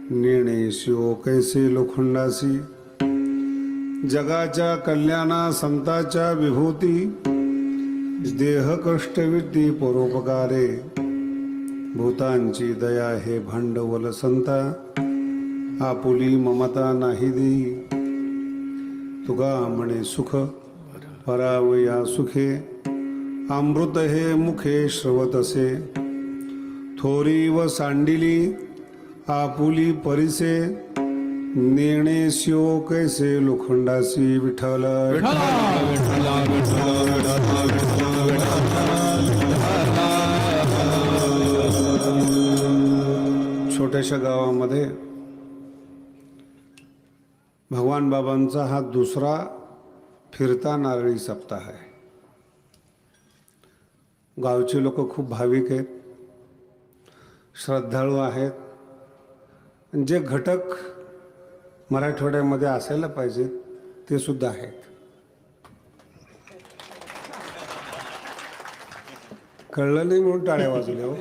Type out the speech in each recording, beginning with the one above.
नेणेस्यो कैसे लोखंडासी, जगाच्या कल्याणा संताच्या विभूती, देह कष्टविद्धी परोपकारे, भूतांची दया हे भांडवल संता, आपुली ममता नाही देई, तुगा म्हणे सुख परावया सुखे, अमृत हे मुखे श्रवतसे, थोरी व सांडिली आपुली परिसे, नेणेस्यो कैसे लोखंडासी. विठ्ठल छोट्याशा गावामध्ये भगवान बाबांचा हा दुसरा फिरता नारळी सप्ताह आहे. गावचे लोक खूप भाविक आहेत, श्रद्धाळू आहेत. जे घटक मराठवाड्यामध्ये असायला पाहिजेत ते सुद्धा आहेत. कळलं नाही म्हणून टाळ्या वाजवल्या हो.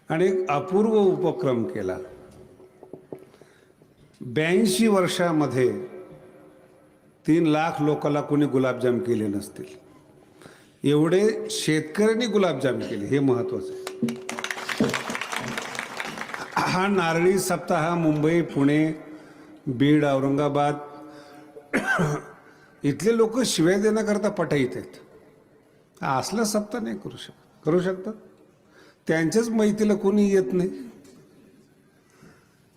आणि एक अपूर्व उपक्रम केला. 82 वर्षामध्ये 3 लाख लोकांना कोणी गुलाबजाम केले नसतील, एवढे शेतकऱ्यांनी गुलाबजाम केले. हे महत्वाचं आहे. हा नारळी सप्ताह मुंबई, पुणे, बीड, औरंगाबाद इथले लोक शिव्या देण्याकरता पटाईत आहेत. असला सप्ताह नाही करू शकत. करू शकतात त्यांच्याच मैतीला कोणी येत नाही.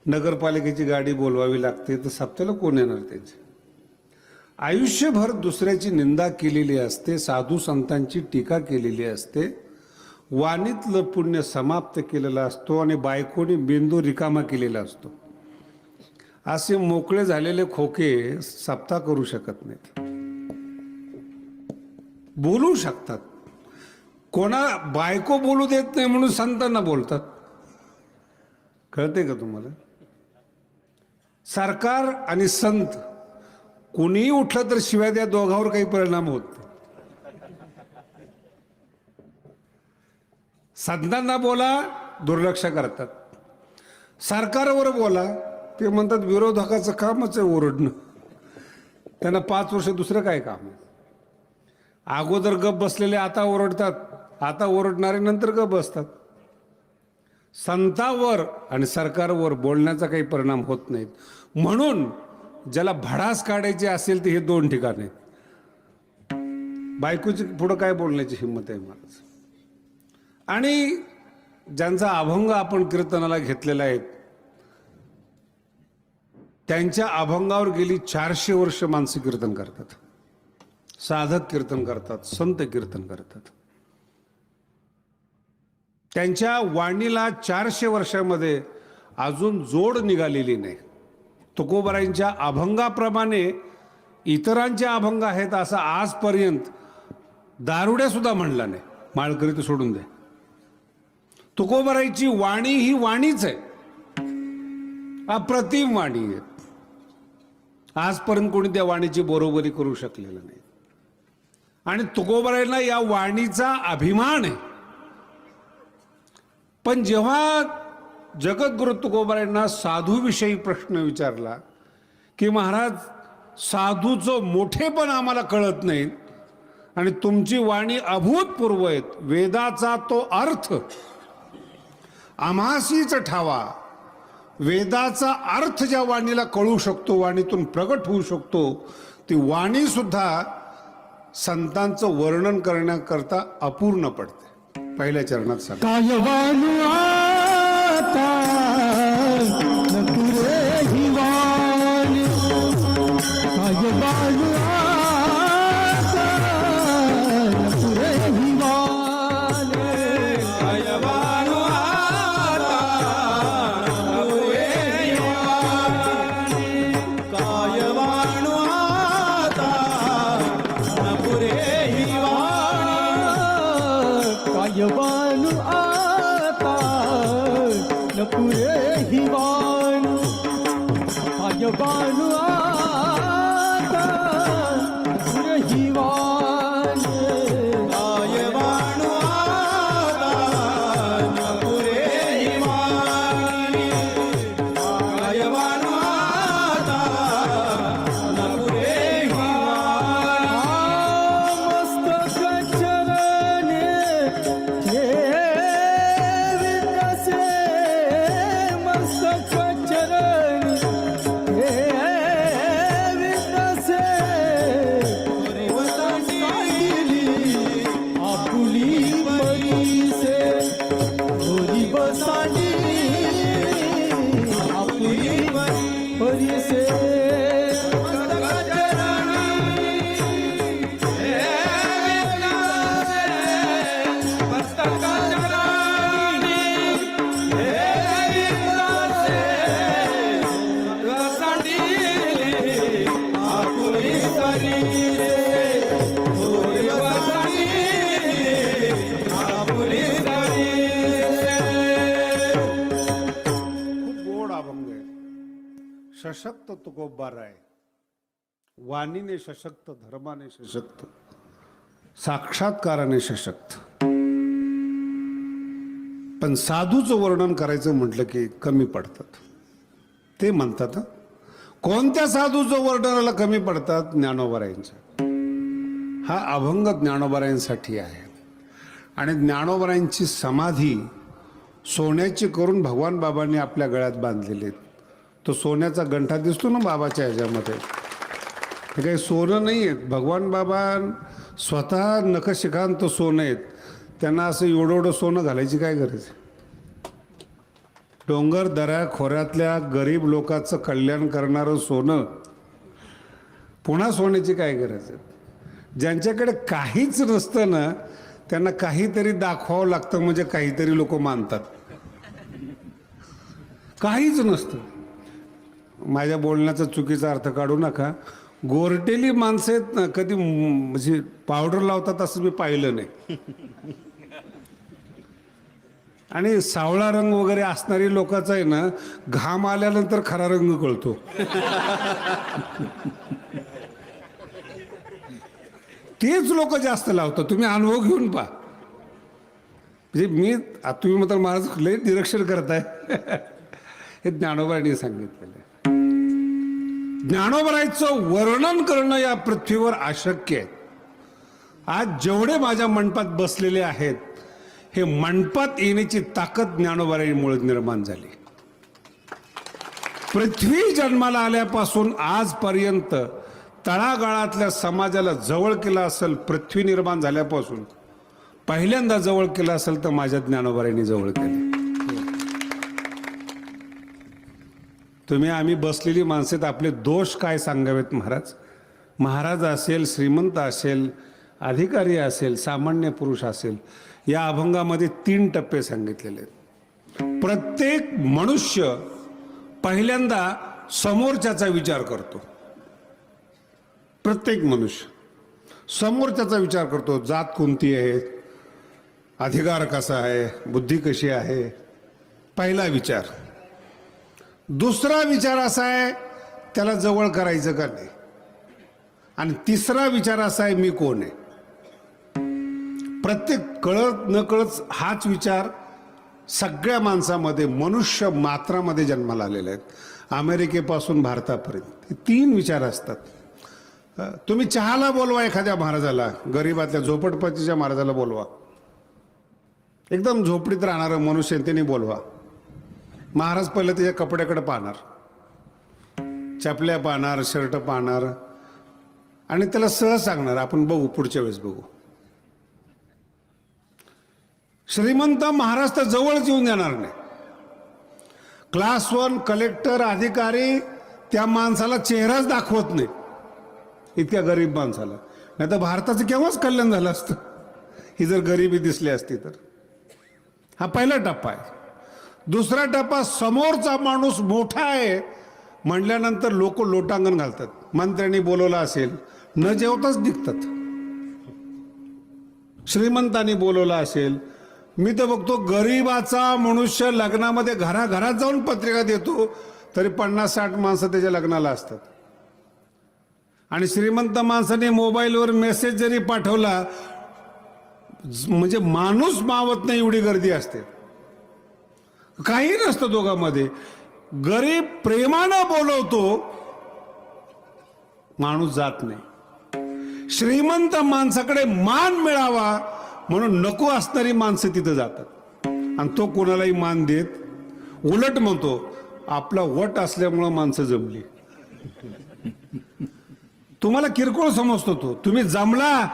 नगरपालिकेची गाडी बोलवावी लागते तर सप्त्याला कोण येणार त्यांचे. आयुष्यभर दुसऱ्याची निंदा केलेली असते, साधू संतांची टीका केलेली असते, वाणीतलं पुण्य समाप्त केलेला असतो आणि बायकोने बिंदू रिकामा केलेला असतो. असे मोकळे झालेले खोके सप्ताह करू शकत नाहीत. बोलू शकतात. कोणा बायको बोलू देत नाही म्हणून संतांना बोलतात. कळते का तुम्हाला? सरकार आणि संत कोणीही उठलं तर शिवाय त्या दोघांवर काही परिणाम होत नाही. संतांना बोला दुर्लक्ष करतात, सरकारवर बोला ते म्हणतात विरोधकाचं कामच आहे ओरडणं. त्यांना 5 वर्ष दुसरं काय काम आहे. अगोदर गप बसलेले आता ओरडतात, आता ओरडणारे नंतर गप बसतात. संतावर आणि सरकारवर बोलण्याचा काही परिणाम होत नाहीत. म्हणून ज्याला भडास काढायचे असेल ते हे 2 ठिकाण आहेत. बायकोची पुढं काय बोलण्याची हिंमत आहे महाराज. आणि ज्यांचा अभंग आपण कीर्तनाला घेतलेला आहे त्यांच्या अभंगावर गेली 400 वर्ष माणसं कीर्तन करतात, साधक कीर्तन करतात, संत कीर्तन करतात. त्यांच्या वाणीला 400 वर्षामध्ये अजून जोड निघालेली नाही. तुकोबारायांच्या अभंगाप्रमाणे इतरांचे अभंग आहेत असं आजपर्यंत दारुड्या सुद्धा म्हणला नाही. माळकरी तर सोडून दे. तुकोबारायांची वाणी ही वाणीच आहे, अप्रतिम वाणी आहे. आजपर्यंत कोणी त्या वाणीची बरोबरी करू शकलेलं नाही. आणि तुकोबारायांना या वाणीचा अभिमान आहे. पण जेव्हा जगद्गुरु तुकोबारायांना साधूविषयी प्रश्न विचारला की महाराज साधूचं मोठेपण आम्हाला कळत नाही आणि तुमची वाणी अभूतपूर्व आहेत, वेदाचा तो अर्थ आम्हासीच ठावा, वेदाचा अर्थ ज्या वाणीला कळू शकतो, वाणीतून प्रगट होऊ शकतो, ती वाणी सुद्धा संतांचं वर्णन करण्याकरता अपूर्ण पडते. पहिल्या चरणात सांगा कायवानु आता नपुरे हिवानु, कायवानु आता नपुरे हिवानु, कायवानु आता सशक्त तुकोबाराय, वाणीने सशक्त, धर्माने सशक्त, साक्षात्काराने सशक्त. पण साधूचं वर्णन करायचं म्हटलं की कमी पडतात. ते म्हणतात कोणत्या साधूचं वर्णनाला कमी पडतात? ज्ञानोबारायांचं. हा अभंग ज्ञानोबारायांसाठी आहे. आणि ज्ञानोबारायांची समाधी सोन्याची करून भगवान बाबांनी आपल्या गळ्यात बांधलेली आहेत. तो सोन्याचा गंठा दिसतो ना बाबाच्या ह्याच्यामध्ये, हे काही सोनं नाही आहेत. भगवान बाबा स्वतः नखशिखांत तो सोनं आहेत. त्यांना असं एवढं सोनं घालायची काय गरज? डोंगर दऱ्या खोऱ्यातल्या गरीब लोकांचं कल्याण करणारं सोनं, पुन्हा सोन्याची काय गरज आहे? ज्यांच्याकडे काहीच नसतं ना, त्यांना काहीतरी दाखवावं लागतं, म्हणजे काहीतरी लोक मानतात. काहीच नसतं. माझ्या बोलण्याचा चुकीचा अर्थ काढू नका. गोरटेली माणसं आहेत ना, कधी म्हणजे पावडर लावतात असं मी पाहिलं नाही. आणि सावळा रंग वगैरे असणारी लोकांचा आहे ना, घाम आल्यानंतर खरा रंग कळतो. तेच लोक जास्त लावतात. तुम्ही अनुभव घेऊन पहा. म्हणजे तुम्ही मात्र महाराज लय निरीक्षण करताय. हे ज्ञानोबांनी सांगितलेलं आहे. ज्ञानोबाचं वर्णन करणं या पृथ्वीवर अशक्य आहे. आज जेवढे माझ्या मंडपात बसलेले आहेत, हे मंडपात येण्याची ताकद ज्ञानोबाईमुळे निर्माण झाली. पृथ्वी जन्माला आल्यापासून आजपर्यंत तळागाळातल्या समाजाला जवळ केला असेल, पृथ्वी निर्माण झाल्यापासून पहिल्यांदा जवळ केला असेल तर माझ्या ज्ञानोबाईंनी जवळ केले. आम्ही बसलेली माणसेत आपले दोष काय सांगावेत महाराज? महाराज असेल, श्रीमंत असेल, अधिकारी असेल, सामान्य पुरुष असेल, या अभंगामध्ये 3 टप्पे सांगितलेले आहेत. प्रत्येक मनुष्य पहिल्यांदा समोरच्याचा विचार करतो. प्रत्येक मनुष्य समोरच्याचा विचार करतो. जात कोणती आहे, अधिकार कसा आहे, बुद्धी कशी आहे, पहिला विचार. दुसरा विचार असा आहे, त्याला जवळ करायचं का नाही. आणि तिसरा विचार असा आहे, मी कोण आहे. प्रत्येक कळत न कळत हाच विचार सगळ्या माणसामध्ये, मनुष्य मात्रामध्ये जन्माला आलेले आहेत. अमेरिकेपासून भारतापर्यंत हे 3 विचार असतात. तुम्ही चहाला बोलवा एखाद्या महाराजाला, गरीबातल्या झोपडपट्टीच्या महाराजाला बोलवा, एकदम झोपडीत राहणारं मनुष्य त्यांनी बोलवा. महाराज पहिलं त्याच्या कपड्याकडे पाहणार, चपल्या पाहणार, शर्ट पाहणार, आणि त्याला सहज सांगणार, आपण बघू, पुढच्या वेळेस बघू. श्रीमंत महाराज तर जवळच येऊन देणार नाही. क्लास 1 कलेक्टर, अधिकारी त्या माणसाला चेहराच दाखवत नाही, इतक्या गरीब माणसाला. नाही तर भारताचं केव्हाच कल्याण झालं असतं, ही जर गरिबी दिसली असती तर. हा पहिला टप्पा आहे. दुसरा टप्पा, समोरचा माणूस मोठा आहे म्हणल्यानंतर लोक लोटांगण घालतात. मंत्र्यांनी बोलवलं असेल, न जेवताच निघतात. श्रीमंतांनी बोलवलं असेल, मी तर बघतो गरीबाचा मनुष्य लग्नामध्ये घराघरात जाऊन पत्रिका देतो, तरी 50-60 माणसं त्याच्या लग्नाला असतात. आणि श्रीमंत माणसाने मोबाईलवर मेसेज जरी पाठवला, म्हणजे माणूस मावत नाही एवढी गर्दी असते. काही नसतं दोघांमध्ये. गरीब प्रेमानं बोलवतो, माणूस जात नाही. श्रीमंत माणसाकडे मान मिळावा म्हणून नको असणारी माणसं तिथं जातात, आणि तो कोणालाही मान देत, उलट म्हणतो आपला वट असल्यामुळं माणसं जमली. तुम्हाला किरकोळ समजतो तो, तुम्ही जमला,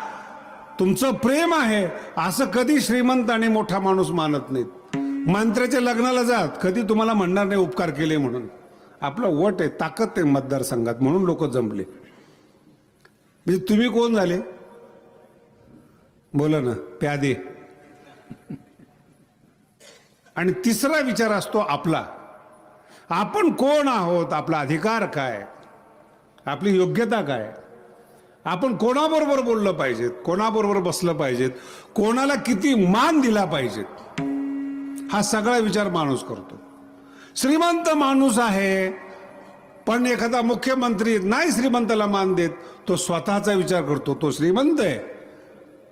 तुमचं प्रेम आहे असं कधी श्रीमंत आणि मोठा माणूस मानत नाहीत. मंत्र्याच्या लग्नाला जात, कधी तुम्हाला म्हणणार नाही उपकार केले म्हणून. आपला वट आहे, ताकद आहे मतदारसंघात, म्हणून लोक जमले. म्हणजे तुम्ही कोण झाले? बोला ना, प्यादे. आणि तिसरा विचार असतो आपला, आपण कोण आहोत, आपला अधिकार काय, आपली योग्यता काय, आपण कोणाबरोबर बोललं पाहिजेत, कोणाबरोबर बसलं पाहिजेत, कोणाला किती मान दिला पाहिजेत, हा सगळा विचार माणूस करतो. श्रीमंत माणूस आहे पण एखादा मुख्यमंत्री नाही श्रीमंताला मान देत, तो स्वतःचा विचार करतो, तो श्रीमंत आहे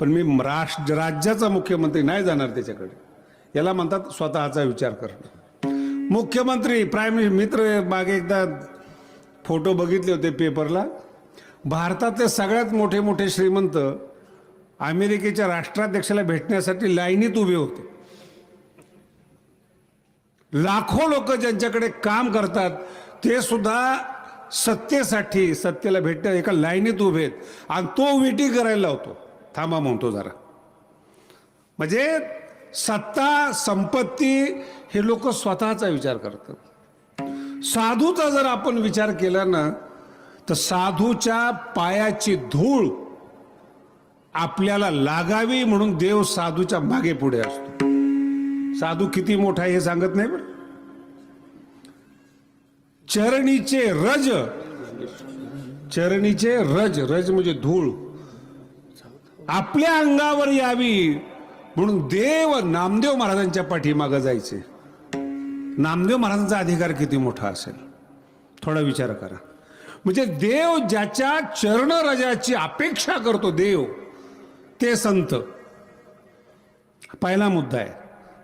पण मी राज्याचा मुख्यमंत्री नाही जाणार त्याच्याकडे. याला म्हणतात स्वतःचा विचार करणं. मुख्यमंत्री प्राईम मित्र मागे एकदा फोटो बघितले होते पेपरला, भारतातले सगळ्यात मोठे मोठे श्रीमंत अमेरिकेच्या राष्ट्राध्यक्षाला भेटण्यासाठी लाईनीत उभे होते. लाखो लोक ज्यांच्याकडे काम करतात ते सुद्धा सत्तेसाठी, सत्तेला भेटण्या एका लाईनीत उभे आहेत आणि तो विटी करायला लावतो. थांबा म्हणतो जरा. म्हणजे सत्ता संपत्ती हे लोक स्वतःचा विचार करतात. साधूचा जर आपण विचार केला ना तर साधूच्या पायाची धूळ आपल्याला लागावी म्हणून देव साधूच्या मागे पुढे असतो. साधू किती मोठा आहे हे सांगत नाही बरं. चरणीचे रज, चरणीचे रज, रज म्हणजे धूळ आपल्या अंगावर यावी म्हणून देव नामदेव महाराजांच्या पाठीमागं जायचे. नामदेव महाराजांचा अधिकार किती मोठा असेल थोडा विचार करा. म्हणजे देव ज्याच्या चरणरजाची अपेक्षा करतो देव, ते संत. पहिला मुद्दा आहे,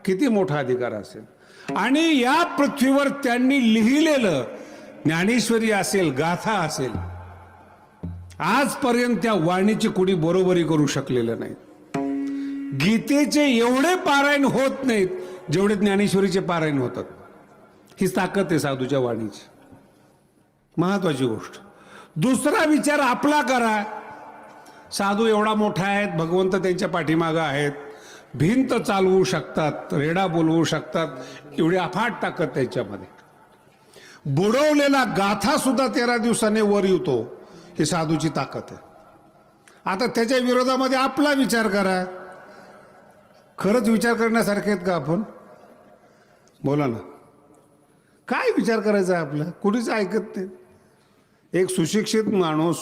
किती मोठा अधिकार असेल. आणि या पृथ्वीवर त्यांनी लिहिलेलं ज्ञानेश्वरी असेल, गाथा असेल, आजपर्यंत त्या वाणीची कुणी बरोबरी करू शकलेलं नाही. गीतेचे एवढे पारायण होत नाहीत जेवढे ज्ञानेश्वरीचे पारायण होतात. ही ताकद आहे साधूच्या वाणीची, महत्वाची गोष्ट. दुसरा विचार आपला करा. साधू एवढा मोठा आहेत, भगवंत त्यांच्या पाठीमागं आहेत, भिंत चालवू शकतात, रेडा बोलवू शकतात, एवढी अफाट ताकद त्याच्यामध्ये. बुडवलेला गाथा सुद्धा 13 दिवसाने वर येतो, ही साधूची ताकद आहे. आता त्याच्या विरोधामध्ये आपला विचार करा. खरंच विचार करण्यासारखे आहेत का आपण? बोला ना, काय विचार करायचा आहे आपला? कुणीच ऐकत नाही. एक सुशिक्षित माणूस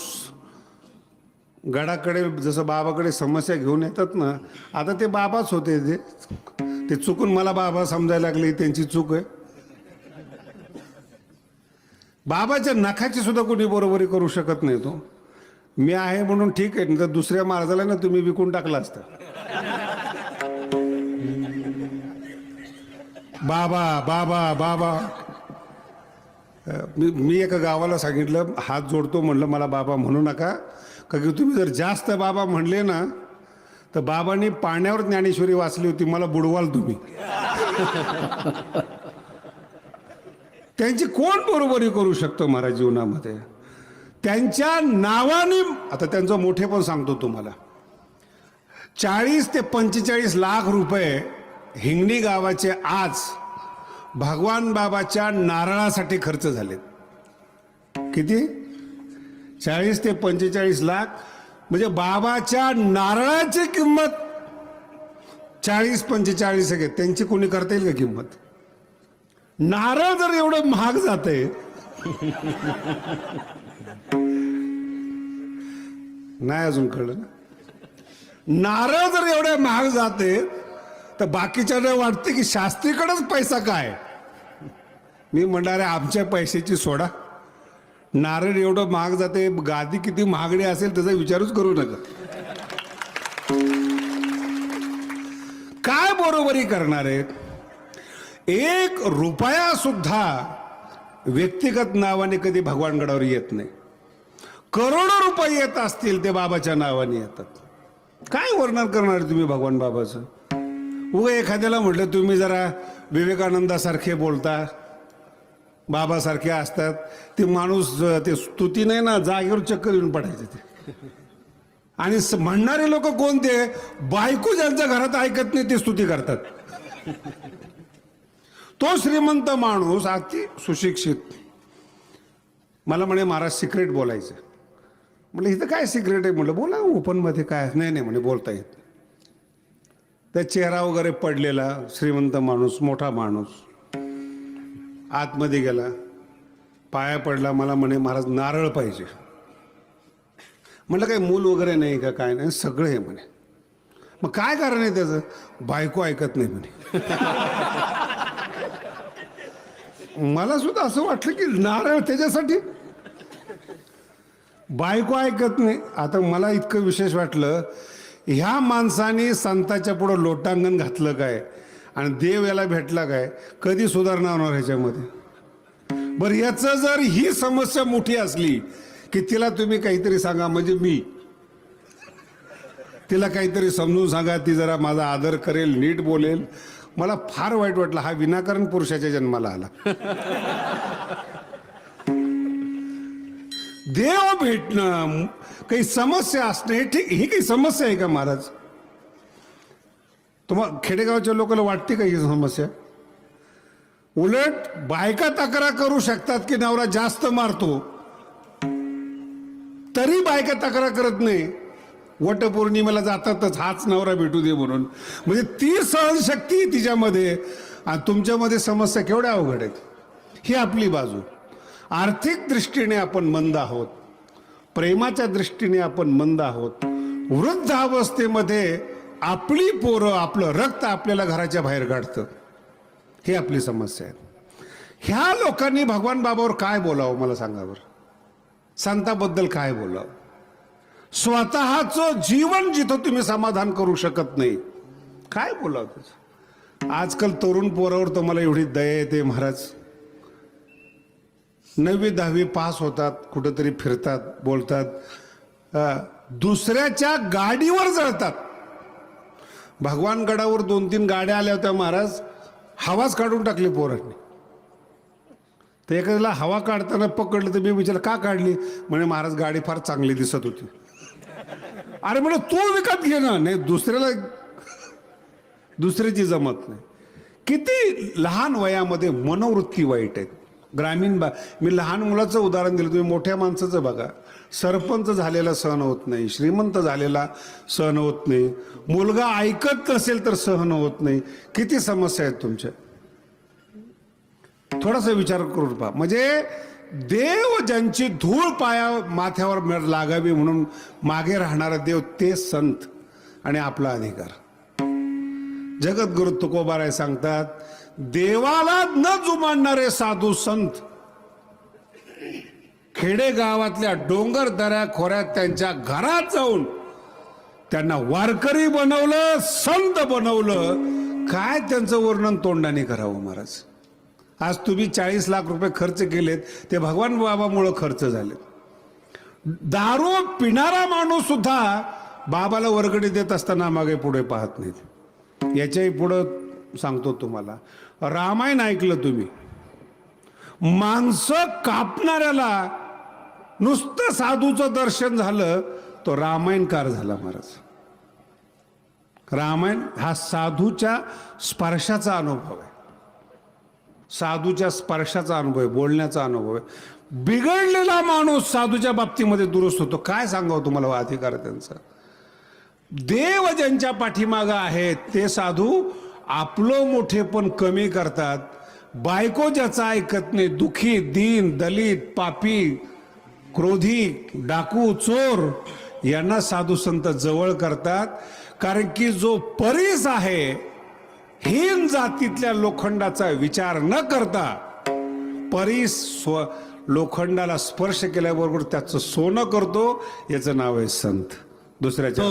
गडाकडे जसं बाबाकडे समस्या घेऊन येतात ना, आता ते बाबाच होते, ते चुकून मला बाबा समजायला लागले, त्यांची चूक आहे. बाबाच्या नखाची सुद्धा कोणी बरोबरी करू शकत नाही. तो मी आहे म्हणून ठीक आहे, नाही तर दुसऱ्या महाराजाला ना तुम्ही विकून टाकला असता. बाबा बाबा बाबा. मी एका गावाला सांगितलं, हात जोडतो म्हणलं, मला बाबा म्हणू नका, का की तुम्ही जर जास्त बाबा म्हणले ना तर बाबांनी पाण्यावर ज्ञानेश्वरी वाचली होती, मला बुडवाल तुम्ही. त्यांची कोण बरोबरी करू शकतो महाराज जीवनामध्ये? त्यांच्या नावाने, आता त्यांचं मोठे पण सांगतो तुम्हाला, 40 ते 45 लाख रुपये हिंगणी गावाचे आज भगवान बाबाच्या नारळासाठी खर्च झालेत. किती? 40 ते 45 लाख. म्हणजे बाबाच्या नारळाची किंमत 40-45 आहे. त्यांची कोणी करता येईल का किंमत? नारळ जर एवढं महाग जाते, नाही अजून कळलं ना. नारळ जर एवढे महाग जाते तर बाकीच्याला वाटते की शास्त्रीकडेच पैसा काय. मी म्हणणार आहे आमच्या पैशाची सोडा. नारळ एवढं महाग जाते, गादी किती महागडी असेल त्याचा विचारच करू नका. काय बरोबरी करणार आहेत? 1 रुपया सुद्धा व्यक्तिगत नावाने कधी भगवानगडावर येत नाही. करोडो रुपये येत असतील ते बाबाच्या नावाने येतात. काय वर्णन करणार तुम्ही भगवान बाबाचं? उगा एखाद्याला म्हटलं तुम्ही जरा विवेकानंदासारखे बोलता, बाबासारखे असतात, ते माणूस ते स्तुती नाही ना, जागेवर चक्कर येऊन पडायचे ते. आणि म्हणणारे लोक कोणते? बायको ज्यांच्या घरात ऐकत नाही ते स्तुती करतात. तो श्रीमंत माणूस अति सुशिक्षित मला म्हणे महाराज सिक्रेट बोलायचं. म्हटलं इथं काय सिक्रेट आहे? म्हटलं बोला ओपनमध्ये काय. नाही म्हणे बोलता येत. त्या चेहरा वगैरे पडलेला श्रीमंत माणूस, मोठा माणूस आतमध्ये गेला, पाया पडला, मला म्हणे महाराज नारळ पाहिजे. म्हटलं काही मूल वगैरे नाही का? काय नाही, सगळं आहे म्हणे. मग काय कारण आहे त्याचं? बायको ऐकत नाही म्हणे. मला सुद्धा असं वाटलं की नारळ त्याच्यासाठी बायको ऐकत नाही. आता मला इतकं विशेष वाटलं, ह्या माणसाने संताच्या पुढं लोटांगण घातलं काय आणि देव याला भेटला काय, कधी सुधारणा होणार ह्याच्यामध्ये. बरं, याचं जर ही समस्या मोठी असली की तिला तुम्ही काहीतरी सांगा, म्हणजे मी तिला काहीतरी समजून सांगा, ती जरा माझा आदर करेल, नीट बोलेल. मला फार वाईट वाटलं, हा विनाकारण पुरुषाच्या जन्माला आला. देव भेटणं, काही समस्या असणं हे ठीक, ही काही समस्या आहे का महाराज? तुम्हाला खेडेगावच्या लोकांना वाटते का ही समस्या? उलट बायका तक्रार करू शकतात की नवरा जास्त मारतो, तरी बायका तक्रार करत नाही. वटपौर्णिमेला जातातच, हाच नवरा भेटू दे म्हणून. म्हणजे ती सहनशक्ती तिच्यामध्ये आणि तुमच्यामध्ये समस्या केवढ्या अवघड आहेत. ही आपली बाजू. आर्थिक दृष्टीने आपण मंद आहोत, प्रेमाच्या दृष्टीने आपण मंद आहोत. वृद्ध अवस्थेमध्ये आपली पोरं, आपलं रक्त आपल्याला घराच्या बाहेर काढतं. ही आपली समस्या आहे. ह्या लोकांनी भगवान बाबावर काय बोलावं मला सांगा बरं. संताबद्दल काय बोलावं? स्वतःचं जीवन जिथं तुम्ही समाधान करू शकत नाही, काय बोलावं त्याचं? आजकाल तरुण पोरावर तर मला एवढी दया येते महाराज. 9वी 10वी पास होतात, कुठंतरी फिरतात, बोलतात, दुसऱ्याच्या गाडीवर जळतात. भगवानगडावर 2-3 गाड्या आल्या होत्या महाराज, हवाच काढून टाकली पोरांनी. तर एखाद्याला हवा काढताना पकडलं तर मी विचारलं का काढली? म्हणे महाराज गाडी फार चांगली दिसत होती. अरे म्हणे तू विकत घे ना. नाही, दुसऱ्याची जमत नाही. किती लहान वयामध्ये मनोवृत्ती वाईट आहेत. मी लहान मुलाचं उदाहरण दिलं, तुम्ही मोठ्या माणसाचं बघा. सरपंच झालेला सहन होत नाही, श्रीमंत झालेला सहन होत नाही, मुलगा ऐकत नसेल तर सहन होत नाही. किती समस्या आहेत तुमच्या. थोडासा विचार करून पहा. म्हणजे देव ज्यांची धूळ माथ्यावर लागावी म्हणून मागे राहणारा देव, ते संत आणि आपला अधिकार. जगद्गुरु तुकोबाराय सांगतात, देवाला न जुमानणारे साधू संत खेडेगावातल्या डोंगर दऱ्या खोऱ्यात त्यांच्या घरात जाऊन त्यांना वारकरी बनवलं, संत बनवलं. काय त्यांचं वर्णन तोंडाने करावं महाराज. आज तुम्ही 40 लाख रुपये खर्च केलेत, ते भगवान बाबामुळं खर्च झाले. दारू पिणारा माणूस सुद्धा बाबाला वर्गणी देत असताना मागे पुढे पाहत नाहीत. याच्याही पुढं सांगतो तुम्हाला, रामायण ऐकलं तुम्ही, माणसं कापणाऱ्याला नुसतं साधूचं दर्शन झालं तो रामायणकार झाला महाराज. रामायण हा साधूच्या स्पर्शाचा अनुभव आहे, साधूच्या स्पर्शाचा अनुभव आहे, बोलण्याचा अनुभव आहे. बिघडलेला माणूस साधूच्या बाबतीमध्ये दुरुस्त होतो. काय सांगावं तुम्हाला अधिकार त्यांचा. देव ज्यांच्या पाठीमागं आहेत ते साधू आपलं मोठेपण कमी करतात. बायको ज्याचा ऐकत नाही, दुखी, दीन, दलित, पापी, क्रोधी, डाकू, चोर यांना साधू संत जवळ करतात. कारण की जो परीस आहे, हीन जातीतल्या लोखंडाचा विचार न करता परीस लोखंडाला स्पर्श केल्याबरोबर त्याचं सोनं करतो, याचं नाव आहे संत. दुसऱ्याच्या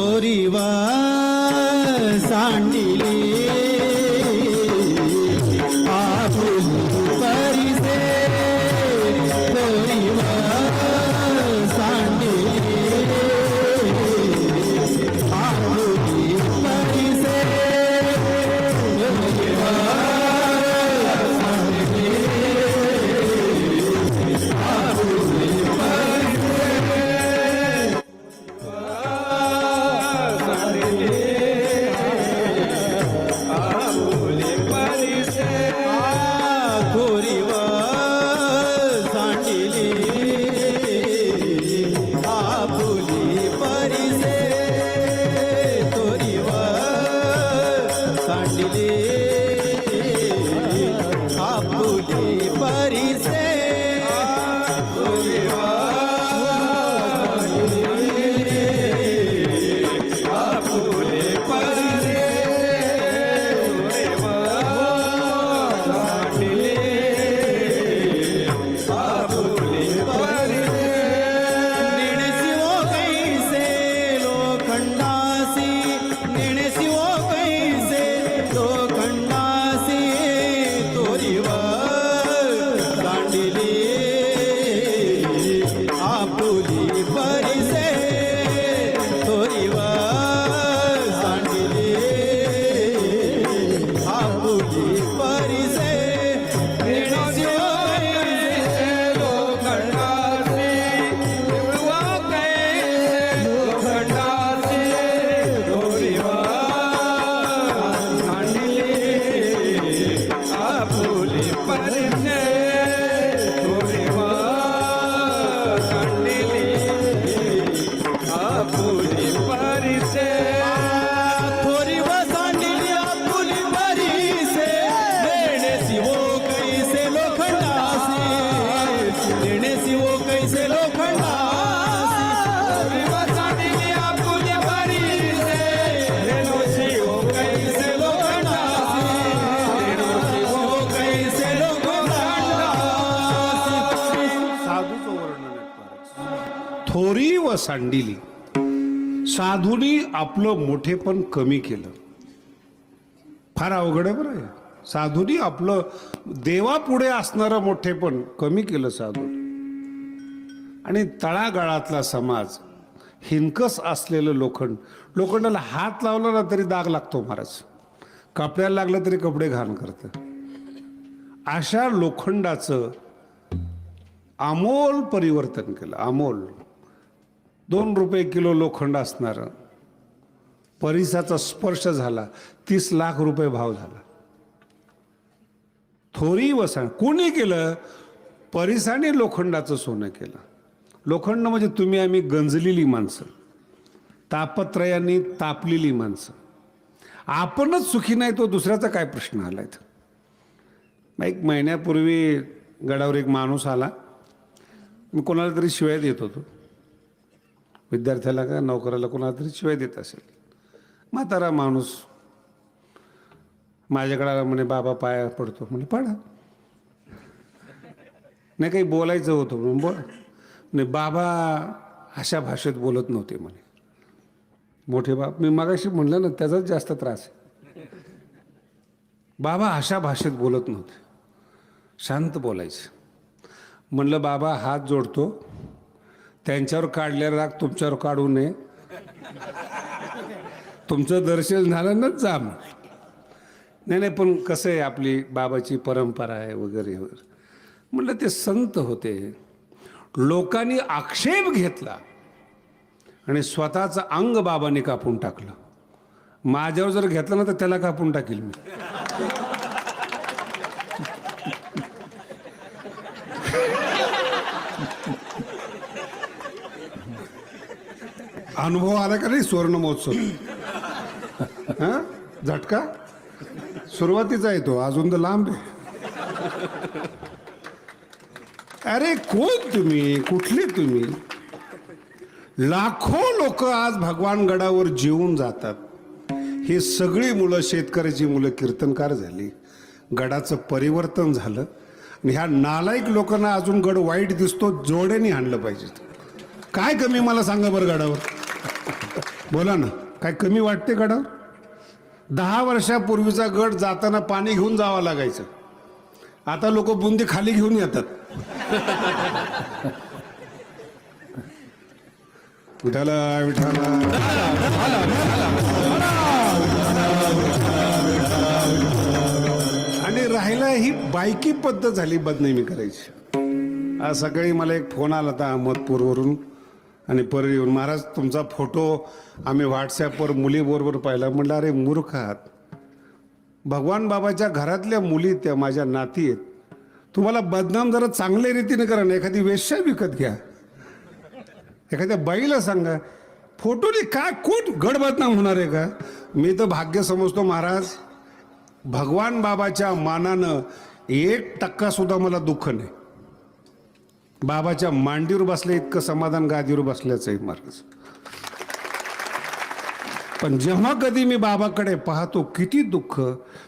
थोरी व सांडिली. साधूनी आपलं मोठेपण कमी केलं. फार अवघड आहे बरं हे. साधूनी आपलं देवापुढे असणारं मोठेपण कमी केलं साधू. आणि तळागाळातला समाज, हिनकस असलेलं लोखंडाला हात लावला ना तरी दाग लागतो महाराज. कपड्याला लागलं तरी कपडे घाण करतं. अशा लोखंडाचं अमोल परिवर्तन केलं. अमोल 2 रुपये किलो लोखंड असणारं, परिसाचा स्पर्श झाला 30 लाख रुपये भाव झाला. थोरी वसाण कोणी केलं? परिसाने लोखंडाचं सोनं केलं. लोखंड म्हणजे तुम्ही आम्ही गंजलेली माणसं, तापत्रयाने तापलेली माणसं. आपणच सुखी नाही तो दुसऱ्याचा काय प्रश्न आलाय. 1 महिन्यापूर्वी गडावर एक माणूस आला. मी कोणाला तरी शिवाय देत होतो, विद्यार्थ्याला का नोकराला कोणाला तरी शिवाय देत असेल. म्हातारा माणूस माझ्याकडे आला, म्हणे बाबा पाया पडतो. म्हणजे पडा. नाही काही बोलायचं होतं म्हणून बोल. नाही बाबा अशा भाषेत बोलत नव्हते म्हणे. मोठे बाप, मी मागाशी म्हणलं ना त्याचाच जास्त त्रास आहे. बाबा अशा भाषेत बोलत नव्हते, शांत बोलायचे. म्हणलं बाबा हात जोडतो, त्यांच्यावर काढलेला राग तुमच्यावर काढू नये. तुमचं दर्शन झालं ना जा. नाही नाही पण कसं आहे आपली बाबाची परंपरा आहे वगैरे वगैरे. म्हणलं ते संत होते, लोकांनी आक्षेप घेतला आणि स्वतःचं अंग बाबांनी कापून टाकलं. माझ्यावर जर घेतलं ना तर त्याला कापून टाकील मी. अनुभव आला का नाही सुवर्ण महोत्सव? हा झटका सुरुवातीचा आहे तो, अजून तर लांब आहे. अरे कोण तुम्ही, कुठले तुम्ही? लाखो लोक आज भगवान गडावर जेवून जातात. ही सगळी मुलं शेतकऱ्याची मुलं कीर्तनकार झाली, गडाचं परिवर्तन झालं. आणि ह्या नालायक लोकांना अजून गड वाईट दिसतो, जोड्याने आणलं पाहिजे. काय कमी मला सांगा बरं गडावर? बोला ना, काय कमी वाटते गडावर? 10 वर्षापूर्वीचा गड जाताना पाणी घेऊन जावं लागायचं. आता लोक बुंदी खाली घेऊन येतात. विठाला विठाला. आणि राहिला ही बायकी पद्धत झाली बदनामी करायची. आज सकाळी मला एक फोन आला होता अहमदपूरवरून आणि परळीवरून. महाराज तुमचा फोटो आम्ही व्हॉट्सॲपवर मुलीबरोबर पाहिला. म्हटलं अरे मूर्ख आहात, भगवान बाबाच्या घरातल्या मुली त्या माझ्या नाती आहेत. तुम्हाला बदनाम जरा चांगल्या रीतीने करा ना, एखादी वेश्या विकत घ्या, एखाद्या बाईला सांगा. फोटोने काय कोण गड बदनाम होणार आहे का? मी तर भाग्य समजतो महाराज, भगवान बाबाच्या मानानं 1% सुद्धा मला दुःख नाही. बाबाच्या मांडीवर बसले इतकं समाधान गादीवर बसल्याचं आहे महाराज. पण जेव्हा कधी मी बाबाकडे पाहतो किती दुःख.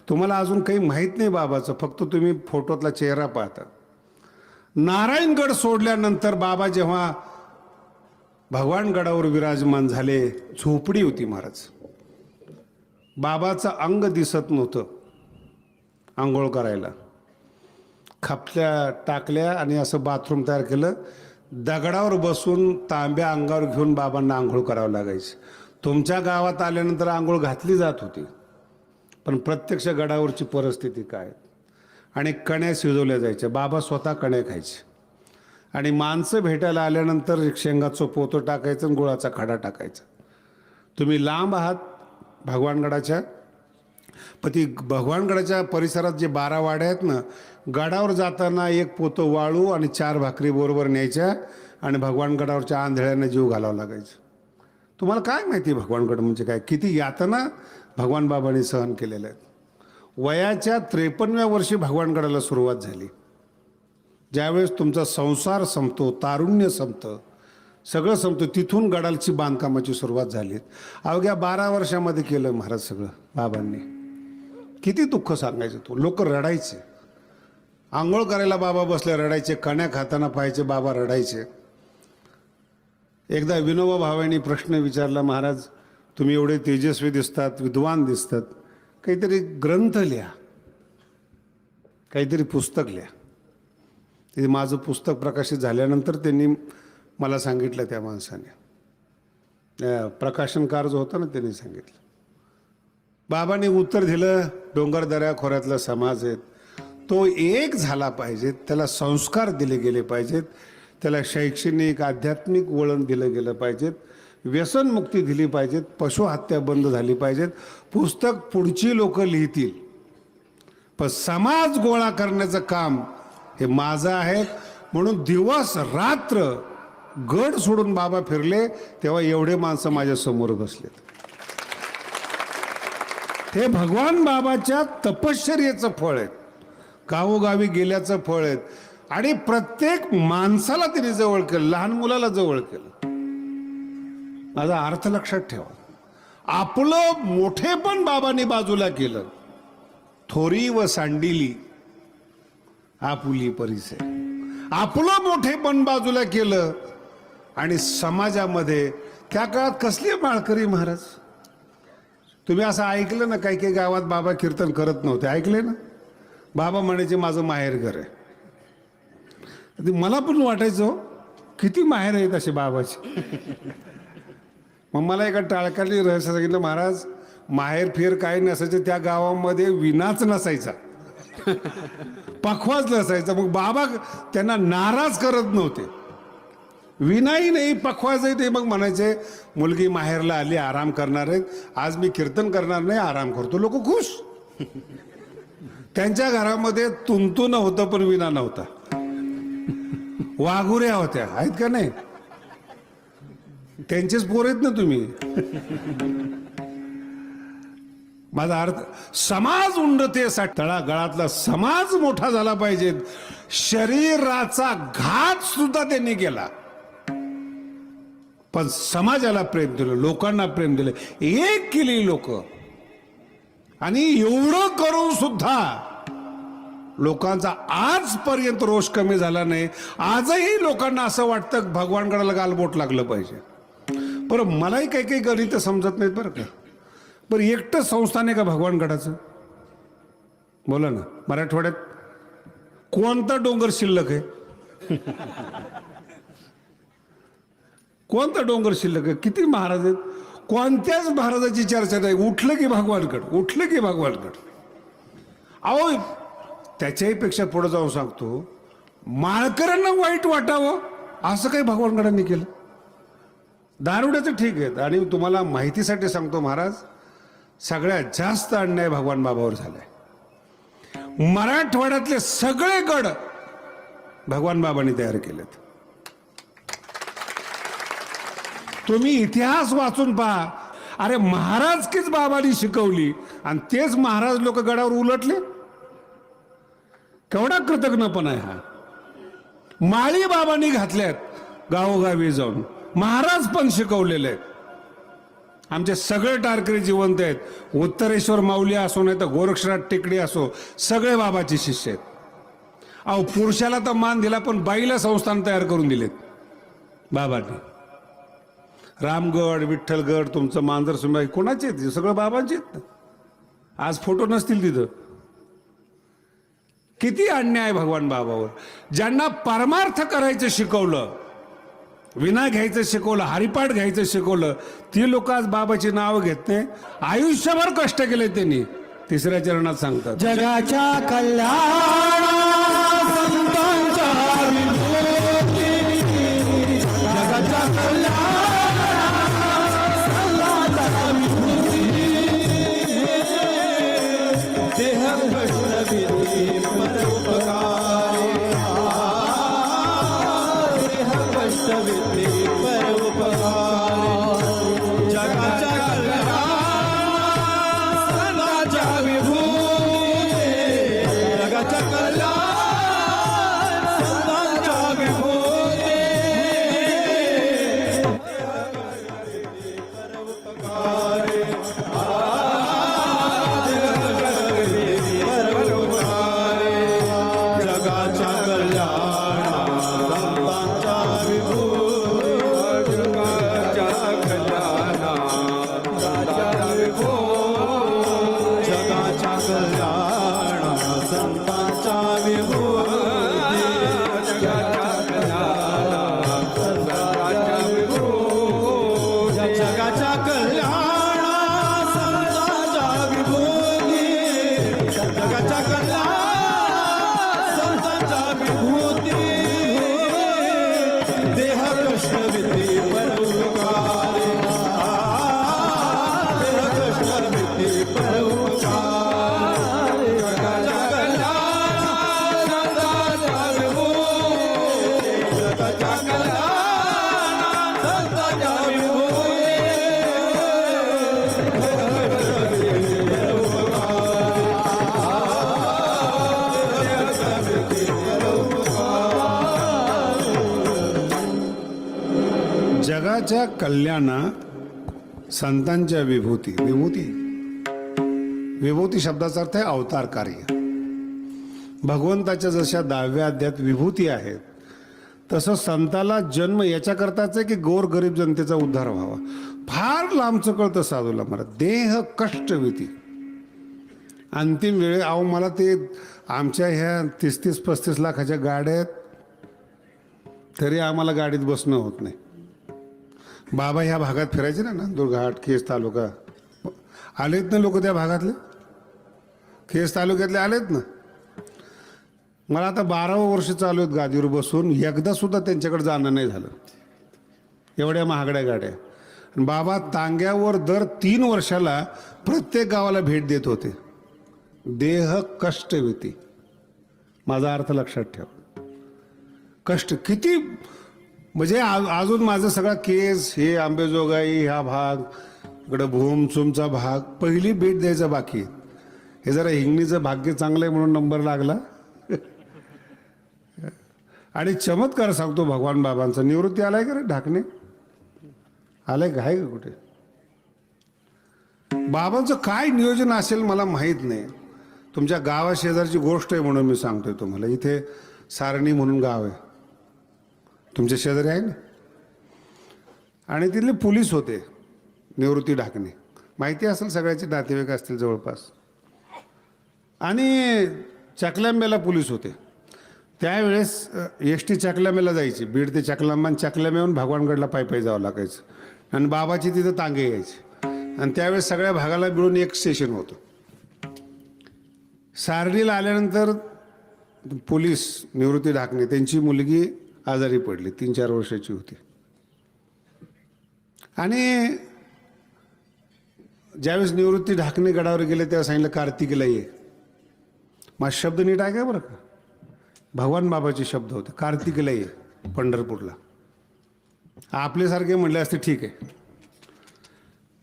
तुम्हाला अजून काही माहीत नाही बाबाचं, फक्त तुम्ही फोटोतला चेहरा पाहता. नारायणगड सोडल्यानंतर बाबा जेव्हा भगवान गडावर विराजमान झाले, झोपडी होती महाराज. बाबाचं अंग दिसत नव्हतं. आंघोळ करायला खापल्या टाकल्या आणि असं बाथरूम तयार केलं. दगडावर बसून तांब्या अंगावर घेऊन बाबांना आंघोळ करावं लागायची. तुमच्या गावात आल्यानंतर आंघोळ घातली जात होती, पण प्रत्यक्ष गडावरची परिस्थिती काय. आणि कण्या शिजवल्या जायच्या. बाबा स्वतः कण्या खायचे. आणि माणसं भेटायला आल्यानंतर शेंगाचं पोतं टाकायचं आणि गुळाचा खडा टाकायचा. तुम्ही लांब आहात भगवानगडाच्या, पण ती भगवानगडाच्या परिसरात जे 12 वाड्या आहेत ना, गडावर जाताना 1 पोतं वाळू आणि 4 भाकरी बरोबर न्यायच्या आणि भगवानगडावरच्या आंधळ्यांना जीव घालावं लागायचं. तुम्हाला काय माहिती भगवानगड म्हणजे काय, किती यातना भगवान बाबांनी सहन केलेल्या आहेत. वयाच्या 53व्या वर्षी भगवानगडाला सुरुवात झाली. ज्यावेळेस तुमचा संसार संपतो, तारुण्य संपतं, सगळं संपतं, तिथून गडालची बांधकामाची सुरुवात झाली. अवघ्या 12 वर्षामध्ये केलं महाराज सगळं बाबांनी. किती दुःख सांगायचं. तो लोक रडायचे. आंघोळ करायला बाबा बसले रडायचे, कण्या खाताना पाहायचे बाबा रडायचे. एकदा विनोबा भावेंनी प्रश्न विचारला, महाराज तुम्ही एवढे तेजस्वी दिसतात, विद्वान दिसतात, काहीतरी ग्रंथ लिहा, काहीतरी पुस्तक लिहा. ते माझं पुस्तक प्रकाशित झाल्यानंतर त्यांनी मला सांगितलं, त्या माणसाने, प्रकाशनकार जो होता ना, त्यांनी सांगितलं. बाबांनी उत्तर दिलं, डोंगरदऱ्या खोऱ्यातला समाज आहे तो एक झाला पाहिजे, त्याला संस्कार दिले गेले पाहिजेत, त्याला शैक्षणिक आध्यात्मिक वळण दिलं गेलं पाहिजेत, व्यसनमुक्ती दिली पाहिजेत, पशुहत्या बंद झाली पाहिजेत. पुस्तक पुढची लोक लिहितील, पण समाज गोळा करण्याचं काम हे माझं आहे. म्हणून दिवस रात्र गड सोडून बाबा फिरले, तेव्हा एवढे माणसं माझ्या समोर बसलेत. हे भगवान बाबाच्या तपश्चर्येचं फळ आहे, गावोगावी गेल्याचं फळ आहे. आणि प्रत्येक माणसाला तिने जवळ केलं, लहान मुलाला जवळ केलं. माझा अर्थ लक्षात ठेवा, आपलं मोठेपण बाबांनी बाजूला केलं. थोरी व सांडिली आपुली परिसे, आपलं मोठेपण बाजूला केलं. आणि समाजामध्ये त्या काळात कसली माळकरी महाराज, तुम्ही असं ऐकलं ना, काही काही गावात बाबा कीर्तन करत नव्हते, ऐकले ना. बाबा म्हणायचे माझं माहेर घर आहे. मला पण वाटायचं किती माहेर आहेत असे बाबाचे. मग मला एका टाळकाने रहस्य सांगितलं, महाराज माहेर फिर काही नसायचं, त्या गावामध्ये विनाच नसायचा, पखवाज नसायचा. मग बाबा त्यांना नाराज करत नव्हते, विनाही नाही पखवाजही नाही. मग म्हणायचे मुलगी माहेरला आली, आराम करणार आहेत, आज मी कीर्तन करणार नाही, आराम करतो. लोक खुश. त्यांच्या घरामध्ये तुंतू नव्हतं पण विना नव्हता, वाघुऱ्या होत्या, आहेत का नाही, त्यांचेच पोर आहेत ना तुम्ही. माझा अर्थ, समाज उन्नतीसाठी तळागाळातला समाज मोठा झाला पाहिजे. शरीराचा घात सुद्धा त्यांनी केला, पण समाजाला प्रेम दिलं, लोकांना प्रेम दिलं, एक केली लोक. आणि एवढं करून सुद्धा लोकांचा आजपर्यंत रोष कमी झाला नाही. आजही लोकांना असं वाटतं भगवानगडाला गालबोट लागलं पाहिजे. बरं, मलाही काही काही गणित समजत नाहीत बरं का. बरं, एकटं संस्थान आहे का भगवानगडाचं? बोला ना. मराठवाड्यात कोणता डोंगर शिल्लक आहे? कोणता डोंगर शिल्लक आहे? किती महाराज आहेत? कोणत्याच महाराजाची चर्चा नाही. उठलं की भगवानगड, उठलं की भगवानगड. अहो, त्याच्याही पेक्षा पुढे जाऊन सांगतो, माळकऱ्यांना वाईट वाटावं असं काही भगवानगडांनी केलं? दारुड्याचं ठीक आहे. आणि तुम्हाला माहितीसाठी सांगतो महाराज, सगळ्यात जास्त अन्याय भगवान बाबावर झालाय. मराठवाड्यातले सगळे गड भगवान बाबांनी तयार केलेत. तुम्ही इतिहास वाचून पहा. अरे महाराजकीच बाबांनी शिकवली आणि तेच महाराज लोक गडावर उलटले. केवढा कृतज्ञपणा आहे हा. माळी बाबांनी घातल्यात गावोगावी जाऊन, महाराज पण शिकवलेले आहेत. आमचे सगळे टारकरी जिवंत आहेत. उत्तरेश्वर माऊली असो नाही तर गोरक्षनाथ टेकडी असो, सगळे बाबाचे शिष्य आहेत. अहो, पुरुषाला तर मान दिला, पण बाईला संस्थान तयार करून दिलेत बाबांनी. रामगड, विठ्ठलगड, तुमचं मांजर सुंबाई कोणाचे आहेत? सगळं बाबांचे आहेत. आज फोटो नसतील तिथं. किती अन्याय भगवान बाबावर. ज्यांना परमार्थ करायचं शिकवलं, विना घ्यायचं शिकवलं, हरिपाठ घ्यायचं शिकवलं, ती लोक आज बाबाची नावं घेत नाही. आयुष्यभर कष्ट केले त्यांनी. तिसऱ्या चरणात सांगतात, जगाच्या कल्याण संतांच्या विभूती, जगाच्या कल्याण संतांच्या विभूती, देह कष्टविधी परोपकारी, देह कष्टविधी परोपकारी, जगाच्या कल्याण संतांच्या विभूती, जगाच्या कल्याण संतांच्या विभूती, परोपकारी, परोपकारी, संतांच्या विभूती जगाच्या कल्याणा संतांच्या विभूती जगाच्या कल्याण संतांच्या विभूती देह कष्ट विधी परोपकार देह कष्ट विधी परोपकार जगाच्या कल्याण संतांच्या विभूती जगाच्या कल्याण संतांच्या जगाच्या कल्याणा संतांच्या विभूती. विभूती विभूती शब्दाचा अर्थ आहे अवतार कार्य. भगवंताच्या जशा 10व्या अध्यायात विभूती आहेत तसं संताला जन्म याच्याकरताच आहे की गोर गरीब जनतेचा उद्धार व्हावा. फार लांबचं कळतं साधूला मला. देह कष्ट विती अंतिम वेळे अहो मला ते आमच्या ह्या 30-35 लाखाच्या गाड्या आहेत तरी आम्हाला गाडीत बसणं होत नाही. बाबा ह्या भागात फिरायचे ना, नांदूरघाट केस तालुका आलेत ना लोक त्या भागातले, केस तालुक्यातले आलेत ना. मला आता 12वं वर्ष चालू आहेत गादीवर बसून, एकदा सुद्धा त्यांच्याकडे जाणं नाही झालं. एवढ्या महागड्या गाड्या. आणि बाबा तांग्यावर दर 3 वर्षाला प्रत्येक गावाला भेट देत होते. देह कष्ट विती माझा अर्थ लक्षात ठेव. कष्ट किती म्हणजे अजून माझं सगळा केस हे आंबेजोगाई हा भाग इकडं भूमचुमचा भाग पहिली भेट द्यायचा बाकी. हे जरा हिंगणीचं भाग्य चांगलं आहे म्हणून नंबर लागला. आणि चमत्कार सांगतो भगवान बाबांचा. निवृत्ती आलाय का रे ढाकणे? आलाय का? आहे का कुठे? बाबांचं काय नियोजन असेल मला माहीत नाही. तुमच्या गावाशेजारची गोष्ट आहे म्हणून मी सांगतोय तुम्हाला. इथे सारणी म्हणून गाव आहे तुमच्या शेजारी आहे ना, आणि तिथले पोलीस होते निवृत्ती ढाकणे. माहिती असेल सगळ्याचे नातेवाईक असतील जवळपास. आणि चकलांब्याला पोलीस होते त्यावेळेस. एस टी चकलांब्याला जायची. बीड ते चकलांबा, चकलांब्याहून भगवानगडला पायी जावं लागायचं. आणि बाबाची तिथं तांगे यायची. आणि त्यावेळेस सगळ्या भागाला मिळून एक स्टेशन होतं. सारडीला आल्यानंतर पोलीस निवृत्ती ढाकणे त्यांची मुलगी आजारी पडली. 3-4 वर्षाची होती. आणि ज्यावेळेस निवृत्ती ढाकणे गडावर गेले तेव्हा सांगितलं कार्तिकीला ये. माझा शब्द नीट आहे का बरं का? भगवान बाबाचे शब्द होते. कार्तिकीला ये पंढरपूरला. आपल्यासारखे म्हणले असते ठीक आहे.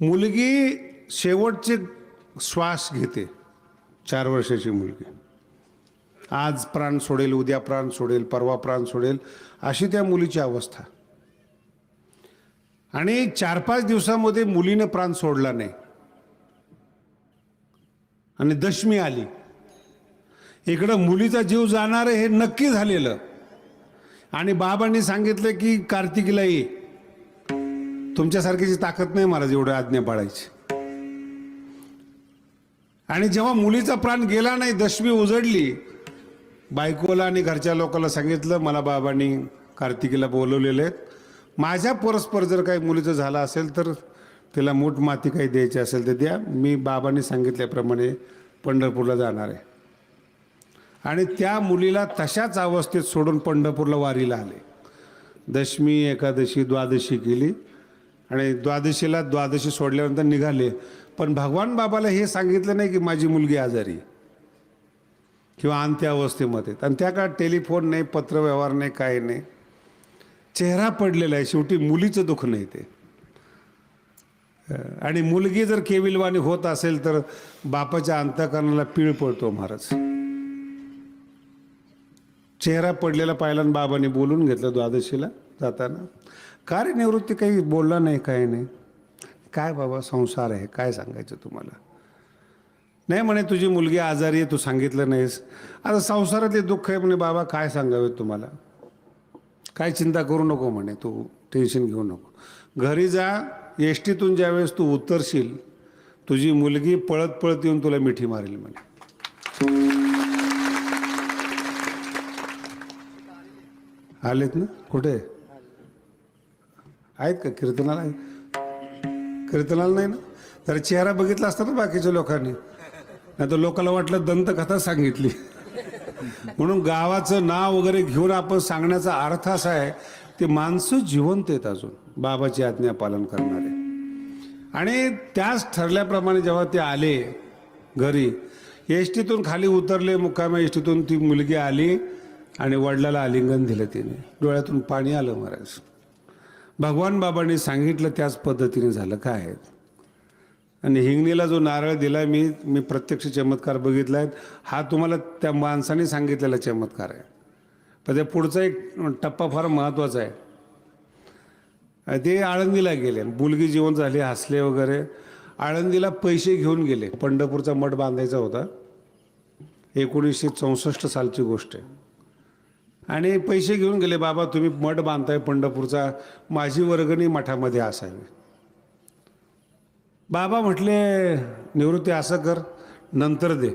मुलगी शेवटचे श्वास घेते. 4 वर्षाची मुलगी. आज प्राण सोडेल, उद्या प्राण सोडेल, परवा प्राण सोडेल, अशी त्या मुलीची अवस्था. आणि 4-5 दिवसामध्ये मुलीने प्राण सोडला नाही. आणि दशमी आली. इकडं मुलीचा जीव जाणार हे नक्की झालेलं. आणि बाबांनी सांगितलं की कार्तिकीला ये. तुमच्यासारखीची ताकद नाही महाराज एवढं आज्ञा पाळायची. आणि जेव्हा मुलीचा प्राण गेला नाही, दशमी उजडली, बायकोला आणि घरच्या लोकांना सांगितलं मला बाबांनी कार्तिकीला बोलवलेले आहेत. माझ्या परस्पर जर काही मुलीचं झालं असेल तर तिला मूठ माती काही द्यायची असेल तर द्या. मी बाबांनी सांगितल्याप्रमाणे पंढरपूरला जाणार आहे. आणि त्या मुलीला तशाच अवस्थेत सोडून पंढरपूरला वारीला आले. दशमी, एकादशी, द्वादशी केली. आणि द्वादशी सोडल्यानंतर निघाले. पण भगवान बाबाला हे सांगितलं नाही की माझी मुलगी आजारी किंवा अंत्य अवस्थेमध्ये. आणि त्या काळात टेलिफोन नाही, पत्रव्यवहार नाही, काही नाही. चेहरा पडलेला आहे. शेवटी मुलीचं दुःख नाही ते. आणि मुलगी जर केविलवाणी होत असेल तर बापाच्या अंतःकरणाला पीळ पडतो महाराज. चेहरा पडलेला पाहिला आणि बाबांनी बोलून घेतलं द्वादशीला जाताना. कार्य निवृत्ती काही बोलला नाही, काही नाही. काय बाबा संसार आहे, काय सांगायचं तुम्हाला. नाही म्हणे तुझी मुलगी आजारी आहे, तू सांगितलं नाहीस. आता संसारातले दुःख आहे म्हणे बाबा, काय सांगावे तुम्हाला. काय चिंता करू नको म्हणे, तू टेन्शन घेऊ नको. घरी जा. एस टीतून ज्यावेळेस तू उतरशील तुझी मुलगी पळत पळत येऊन तुला मिठी मारेल म्हणे. आलेत ना? कुठे आहेत का? कीर्तनाला आहेत? कीर्तनाला नाही ना? तर चेहरा बघितला असता ना बाकीच्या लोकांनी, नाही तर लोकांना वाटलं दंतकथा सांगितली. म्हणून गावाचं नाव वगैरे घेऊन आपण सांगण्याचा अर्थ असा आहे, ते माणसं जिवंत आहेत अजून बाबाची आज्ञा पालन करणारे. आणि त्याच ठरल्याप्रमाणे जेव्हा ते आले घरी, एसटीतून खाली उतरले, मुक्कामी एसटीतून ती मुलगी आली आणि वडिलाला आलिंगन दिलं. तिने डोळ्यातून पाणी आलं महाराज. भगवान बाबांनी सांगितलं त्याच पद्धतीने झालं. काय आहे? आणि हिंगणीला जो नारळ दिला मी प्रत्यक्ष चमत्कार बघितला आहे. हा तुम्हाला त्या माणसाने सांगितलेला चमत्कार आहे. पण त्या पुढचा एक टप्पा फार महत्त्वाचा आहे. ते आळंदीला गेले, मुलगी जिवंत झाली, हसले वगैरे. आळंदीला पैसे घेऊन गेले, पंढरपूरचा मठ बांधायचा होता. 1964 सालची गोष्ट आहे. आणि पैसे घेऊन गेले, बाबा तुम्ही मठ बांधताय पंढरपूरचा, माझी वर्गणी मठामध्ये असावी. बाबा म्हटले, निवृत्ती असं कर, नंतर दे,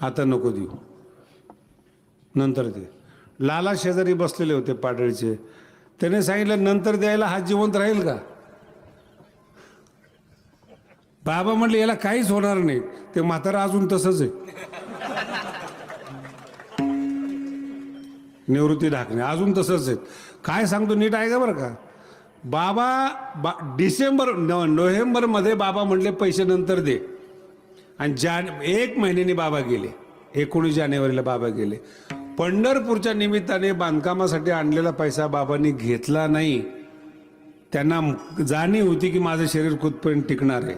आता नको देऊ, नंतर दे. लाला शेजारी बसलेले होते पाडळीचे, त्याने सांगितलं नंतर द्यायला हा जिवंत राहील का? बाबा म्हटले याला काहीच होणार नाही, ते म्हातारा अजून तसंच आहे. निवृत्ती ढाकणे अजून तसंच आहेत. काय सांगतो नीट आहे का बरं का? नोव्हेंबरमध्ये बाबा म्हटले पैसे नंतर दे, आणि 1 महिन्याने बाबा गेले. 19 जानेवारीला बाबा गेले. पंढरपूरच्या निमित्ताने बांधकामासाठी आणलेला पैसा बाबांनी घेतला नाही. त्यांना जाणीव होती की माझं शरीर कुठपर्यंत टिकणार आहे.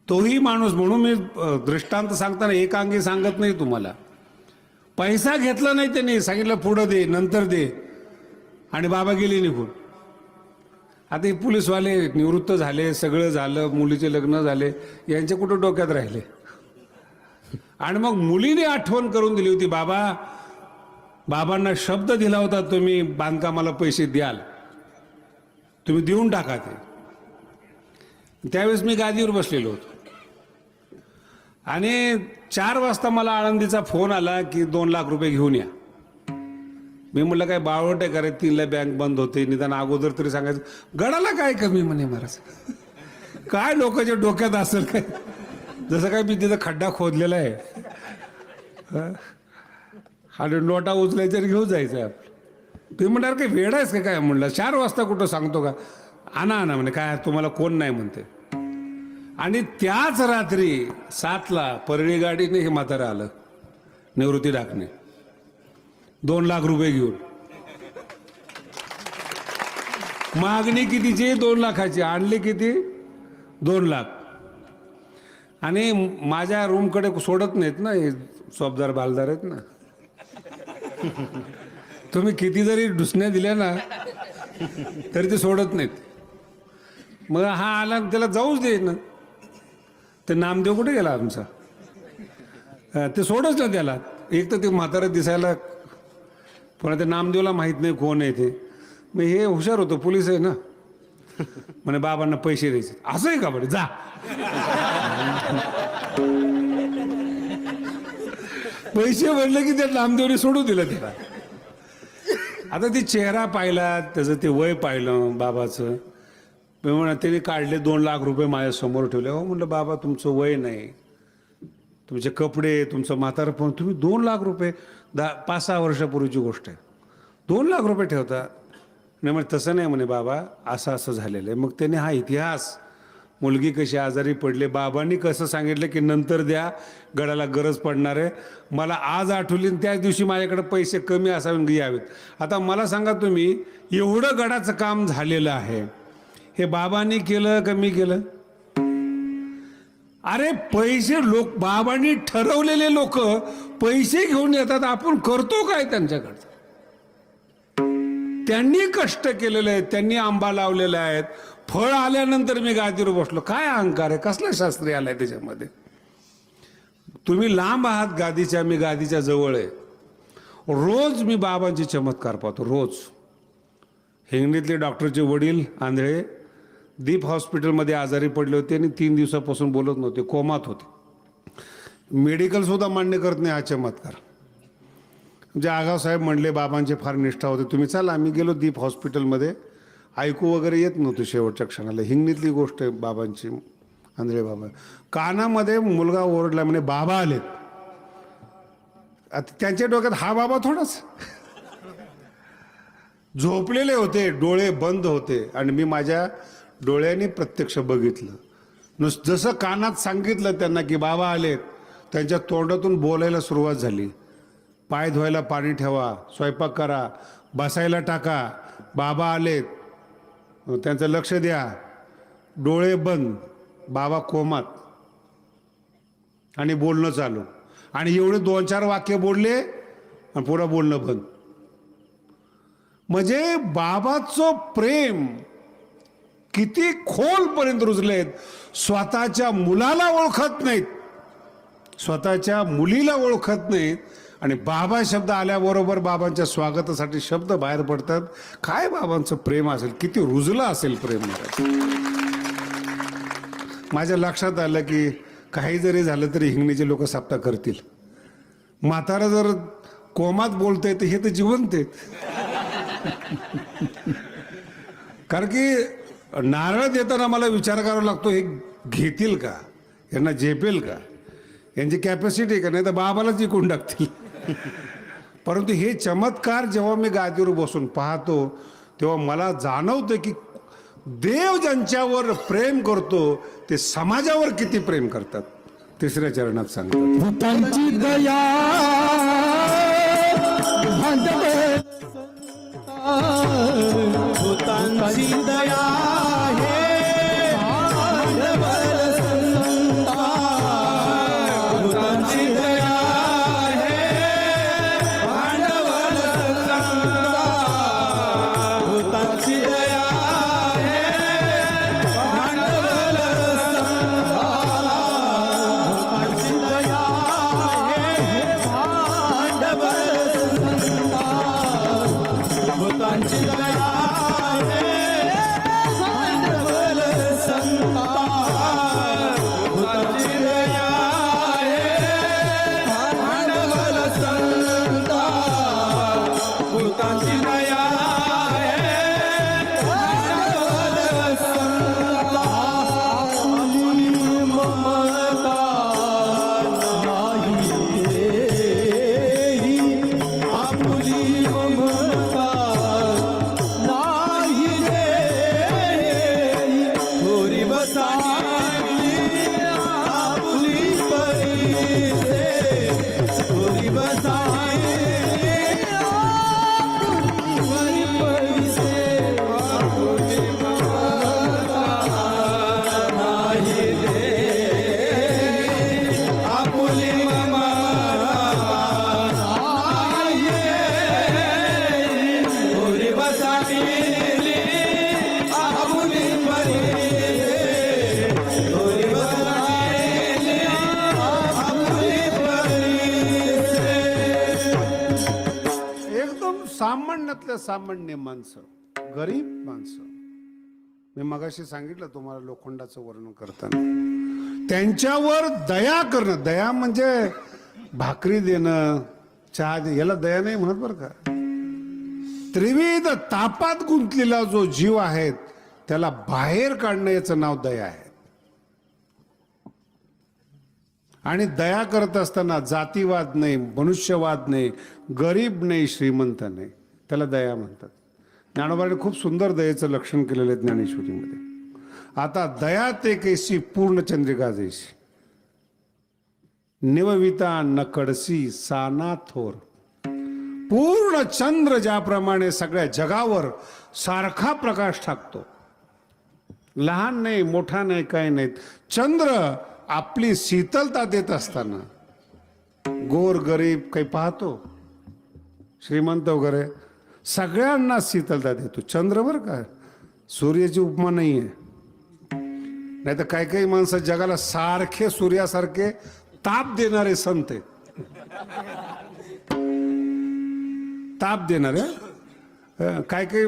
तोही माणूस, म्हणून मी दृष्टांत सांगताना एकांगी सांगत नाही तुम्हाला. पैसा घेतला नाही त्यांनी, सांगितलं पुढं दे, नंतर दे, आणि बाबा गेले निघून. आता हे पोलीसवाले निवृत्त झाले, सगळं झालं, मुलीचे लग्न झाले, यांच्या कुठं डोक्यात राहिले. आणि मग मुलीने आठवण करून दिली होती, बाबांना शब्द दिला होता तुम्ही बांधकामाला पैसे द्याल, तुम्ही देऊन टाका ते. त्यावेळेस मी गादीवर बसलेलो होतो आणि 4 वाजता मला आळंदीचा फोन आला की 2 लाख रुपये घेऊन या. मी म्हटलं काय बावट आहे का रे, 3ला बँक बंद होते, निदान अगोदर तरी सांगायचं. गडाला काय कमी म्हणे महाराज, काय लोकांच्या डोक्यात असेल काय, जसं काय मी तिथं खड्डा खोदलेला आहे. आणि नोटा उचलायच्या घेऊन जायचं आपलं. ते म्हणणार काय वेळ आहेस का काय? म्हणलं 4 वाजता कुठं सांगतो का? आणा म्हणे, काय तुम्हाला कोण नाही म्हणते. आणि त्याच रात्री 7ला परळी गाडीने हे म्हातारं आलं, निवृत्ती ढाकणे, 2 लाख रुपये घेऊन. मागणी कितीची? 2 लाखाची. आणले किती? 2 लाख. आणि माझ्या रूमकडे सोडत नाहीत ना, हे सोबदार बालदार आहेत ना. तुम्ही किती जरी डुसण्या दिल्या ना तरी ते सोडत नाहीत. मग हा आला, त्याला जाऊच दे ना. ते नामदेव कुठे गेला आमचा? ते सोडच ना त्याला. एक तर ते म्हातारं दिसायला, पण ते नामदेवला माहीत नाही कोण आहे ते. मग हे हुशार होतं, पोलीस आहे ना, म्हणे बाबांना पैसे द्यायचे. असं आहे का बरं? जा. पैसे म्हणले की त्या नामदेवने सोडून दिलं त्याला. आता ती चेहरा पाहिला, त्याचं ते वय पाहिलं बाबाचं. मी म्हणा त्याने काढले 2 लाख रुपये माझ्यासमोर ठेवले. हो म्हणलं बाबा तुमचं वय नाही, तुमचे कपडे, तुमचं म्हातारपण, तुम्ही 2 लाख रुपये 5-6 वर्षापूर्वीची गोष्ट आहे, 2 लाख रुपये ठेवता. नाही म्हणे तसं नाही म्हणे बाबा, असं असं झालेलं आहे. मग त्याने हा इतिहास, मुलगी कशी आजारी पडले, बाबांनी कसं सांगितलं की नंतर द्या, गडाला गरज पडणार आहे. मला आज आठवली, त्याच दिवशी माझ्याकडे पैसे कमी असावे यावेत. आता मला सांगा तुम्ही, एवढं गडाचं काम झालेलं आहे, हे बाबांनी केलं का मी केलं? अरे पैसे बाबांनी ठरवलेले लोक पैसे घेऊन येतात, आपण करतो काय त्यांच्याकडचं? त्यांनी कष्ट केलेले आहेत, त्यांनी आंबा लावलेले आहेत, फळ आल्यानंतर मी गादीवर बसलो. काय अहंकार आहे, कसला शास्त्री आलाय त्याच्यामध्ये? तुम्ही लांब आहात गादीच्या, मी गादीच्या जवळ आहे. रोज मी बाबांचे चमत्कार पाहतो, रोज. हिंगणीतले डॉक्टरचे वडील आंधळे दीप हॉस्पिटलमध्ये आजारी पडले होते आणि 3 दिवसापासून बोलत नव्हते, कोमात होते. मेडिकल सुद्धा मान्य करत नाही हा चमत्कार. म्हणजे आगावसाहेब म्हणले, बाबांचे फार निष्ठा होते, तुम्ही चला. आम्ही गेलो दीप हॉस्पिटलमध्ये. ऐकू वगैरे येत नव्हतं शेवटच्या क्षणाला. हिंगणीतली गोष्ट आहे बाबांची. आंधळे बाबा कानामध्ये मुलगा ओरडला, म्हणे बाबा आलेत. आता त्यांच्या डोक्यात हा बाबा थोडाच. झोपलेले होते, डोळे बंद होते, आणि मी माझ्या डोळ्यांनी प्रत्यक्ष बघितलं. जसं कानात सांगितलं त्यांना की बाबा आलेत, त्यांच्या तोंडातून बोलायला सुरुवात झाली. पाय धुवायला पाणी ठेवा, स्वयंपाक करा, बसायला टाका, बाबा आलेत, त्यांचं लक्ष द्या. डोळे बंद, बाबा कोमात, आणि बोलणं चालू. आणि एवढे 2-4 वाक्य बोलले आणि पुढं बोलणं बंद. म्हणजे बाबाचं प्रेम किती खोलपर्यंत रुजलेत. स्वतःच्या मुलाला ओळखत नाहीत, स्वतःच्या मुलीला ओळखत नाहीत, आणि बाबा शब्द आल्याबरोबर बाबांच्या स्वागतासाठी शब्द बाहेर पडतात. काय बाबांचं प्रेम असेल, किती रुजलं असेल प्रेम. माझ्या लक्षात आलं की काही जरी झालं तरी हिंगणीचे लोक सप्ताह करतील. म्हातारा जर कोमात बोलतंय तर हे तर जिवंत आहेत. कारण की नारळ देताना मला विचार करावा लागतो, हे घेतील का, यांना झेपेल का, यांची कॅपॅसिटी का, नाही तर बाबालाच जिंकून टाकतील. परंतु हे चमत्कार जेव्हा मी गादीवर बसून पाहतो तेव्हा मला जाणवतं की देव ज्यांच्यावर प्रेम करतो ते समाजावर किती प्रेम करतात. 3ऱ्या चरणात सांगतात, भूतांची दया भूतांची दया हे भांडवल संता. भूतांची दया हे भांडवल संता. भूतांची दया हे भांडवल संता. भूतांची दया हे भांडवल संता. भूतांची दया सामान्यातल्या सामान्य माणसं, गरीब माणसं. मी मगाशी सांगितलं तुम्हाला लोखंडाचं वर्णन करताना, त्यांच्यावर दया करणं. दया म्हणजे भाकरी देणं, चहा दे, याला दया नाही म्हणत बरं का. त्रिविध तापात गुंतलेला जो जीव आहे त्याला बाहेर काढणं, याचं नाव दया आहे. आणि दया करत असताना जातीवाद नाही, मनुष्यवाद नाही, गरीब नाही, श्रीमंत नाही, त्याला दया म्हणतात. ज्ञानोबाने खूप सुंदर दयेचं लक्षण केलेलं आहे ज्ञानेश्वरीमध्ये. आता दया ते कैसी पूर्ण चंद्रिका जैसी, निवविता न कडसी साना थोर. पूर्ण चंद्र ज्याप्रमाणे सगळ्या जगावर सारखा प्रकाश टाकतो, लहान नाही मोठा नाही काही नाही, चंद्र आपली शीतलता देत असताना गोर गरीब काही पाहतो, श्रीमंत वगैरे सगळ्यांना शीतलता देतो चंद्र. बरं का, सूर्याची उपमा नाही आहे. नाही तर काही काही माणसं जगाला सारखे सूर्यासारखे ताप देणारे संत आहेत. ताप देणारे काय काही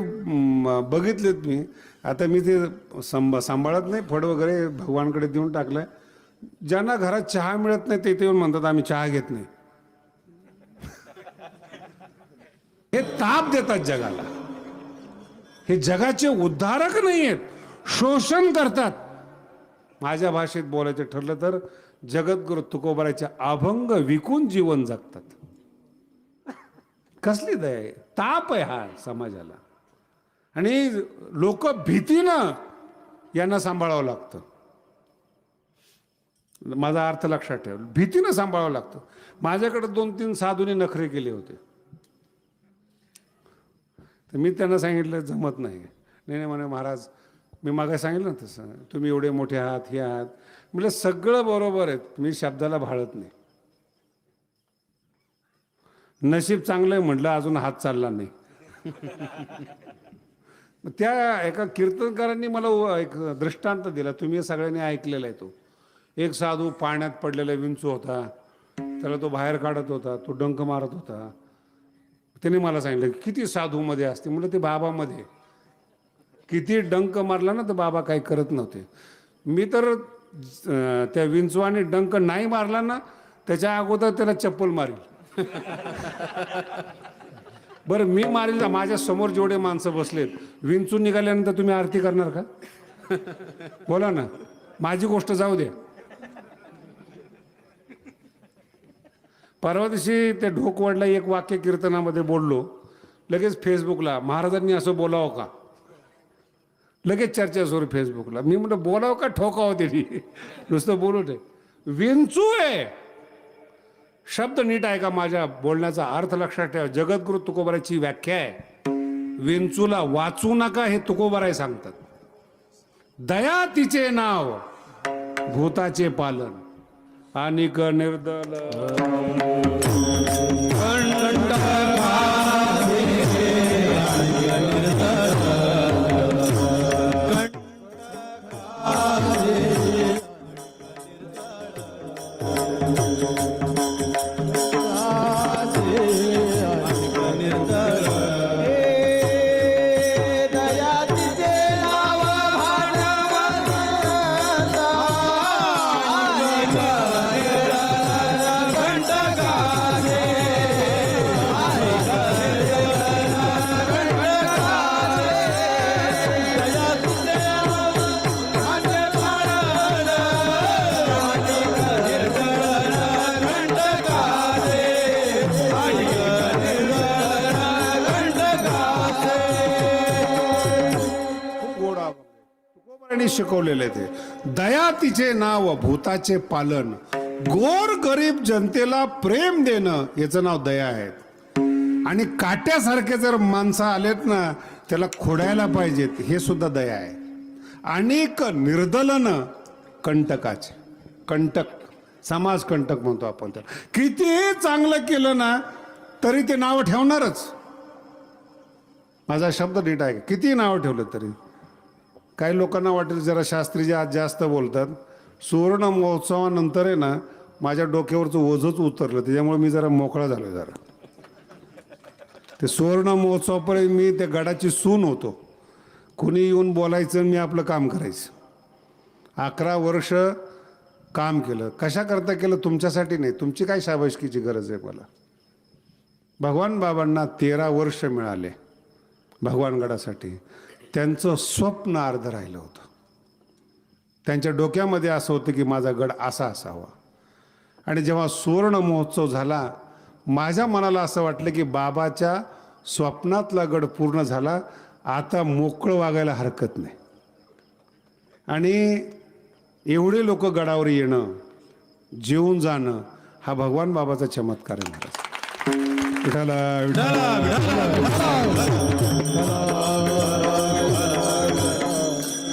बघितलेत मी. आता मी ते सांभाळत नाही, फळ वगैरे भगवानकडे देऊन टाकलंय. ज्यांना घरात चहा मिळत नाही ते येऊन म्हणतात आम्ही चहा घेत नाही. हे ताप देतात जगाला. हे जगाचे उद्धारक नाही आहेत, शोषण करतात. माझ्या भाषेत बोलायचं ठरलं तर जगद्गुरु तुकोबारायचे अभंग विकून जीवन जगतात. कसली दया आहे, ताप आहे हा समाजाला. आणि लोक भीतीनं यांना सांभाळावं लागतं. माझा अर्थ लक्षात ठेव, भीतीनं सांभाळावं लागतं. माझ्याकडे 2-3 साधूंनी नखरे केले होते, तर मी त्यांना सांगितलं जमत नाही. नाही म्हणे महाराज, मी मागे सांगितलं ना तसं, तुम्ही एवढे मोठे आहात, हे आहात. म्हणजे सगळं बरोबर आहे, मी शब्दाला भाळत नाही. नशीब चांगलं आहे म्हटलं, अजून हात चालला नाही. त्या एका कीर्तनकारांनी मला एक दृष्टांत दिला, तुम्ही सगळ्यांनी ऐकलेला आहे तो. एक साधू पाण्यात पडलेला विंचू होता, त्याला तो बाहेर काढत होता, तो डंक मारत होता. त्याने मला सांगितलं किती साधूमध्ये असते, म्हणलं ते बाबामध्ये. किती डंक मारला ना तर बाबा काही करत नव्हते. मी तर त्या विंचवाने डंक नाही मारला ना, त्याच्या अगोदर त्याला चप्पल मारील. बरं मी मारील, माझ्या समोर जेवढे माणसं बसलेत, विंचून निघाल्यानंतर तुम्ही आरती करणार का? बोला ना, माझी गोष्ट जाऊ द्या. परवा दिवशी ते ढोकवडला एक वाक्य कीर्तनामध्ये बोललो, लगेच फेसबुकला महाराजांनी असं बोलावं का, लगेच चर्चा सुरू फेसबुकला. मी म्हटलं बोलावं का ठोकावं तरी, नुसतं बोलू दे. विंचू आहे, शब्द नीट आहे का, माझ्या बोलण्याचा अर्थ लक्षात ठेवा. जगद्गुरु तुकोबाराची व्याख्या आहे, विंचूला वाचू नका हे तुकोबाराय सांगतात. दया तिचे नाव, भूताचे पालन, अनिक निर्दल शिकवलेले ते. दया तिचे नाव, भूताचे पालन, गोर गरीब जनतेला प्रेम देणं, याचं नाव दया आहे. आणि काट्यासारखे जर माणसं आलेत ना, त्याला खोडायला पाहिजेत, हे सुद्धा दया आहे. अनेक निर्दलन कंटकाचे, कंटक समाज कंटक म्हणतो आपण त्याला. कितीही चांगलं केलं ना तरी ते नाव ठेवणारच. माझा शब्द नीट आहे, किती नाव ठेवलं तरी. काही लोकांना वाटेल जरा शास्त्रीजी आज जास्त बोलतात. सुवर्ण महोत्सवानंतर आहे ना माझ्या डोक्यावरचं ओझच उतरलं, त्याच्यामुळे मी जरा मोकळा झालो. जरा ते सुवर्ण महोत्सवापर्यंत मी त्या गडाची सून होतो. कुणी येऊन बोलायचं, मी आपलं काम करायचं. 11 वर्ष काम केलं. कशाकरता केलं? तुमच्यासाठी नाही. तुमची काय शाबासकीची गरज आहे मला. भगवान बाबांना 13 वर्ष मिळाले भगवानगडासाठी. त्यांचं स्वप्न अर्ध राहिलं होतं. त्यांच्या डोक्यामध्ये असं होतं की माझा गड असा असावा. आणि जेव्हा सुवर्ण महोत्सव झाला, माझ्या मनाला असं वाटलं की बाबाच्या स्वप्नातला गड पूर्ण झाला, आता मोकळं वागायला हरकत नाही. आणि एवढे लोक गडावर येणं, जेवून जाणं, हा भगवान बाबाचा चमत्कार आहे महाराज.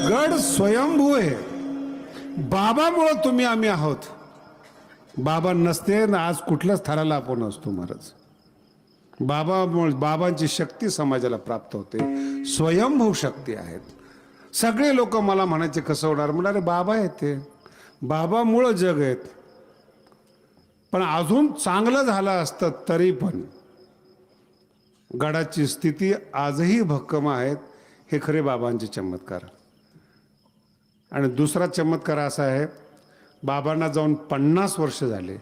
गड स्वयंभू आहे. बाबामुळं तुम्ही आम्ही आहोत. बाबा नसते ना आज कुठल्याच थराला आपण असतो महाराज. बाबामुळे, बाबांची शक्ती समाजाला प्राप्त होते. स्वयंभू शक्ती आहेत. सगळे लोक मला म्हणायचे कसं होणार, म्हणा अरे बाबा आहेत ते, बाबामुळं जग आहेत. पण अजून चांगलं झालं असतं तरी पण गडाची स्थिती आजही भक्कम आहेत. हे खरे बाबांचे चमत्कार. आणि दुसरा चमत्कार असा आहे, बाबांना जाऊन 50 वर्ष झाले.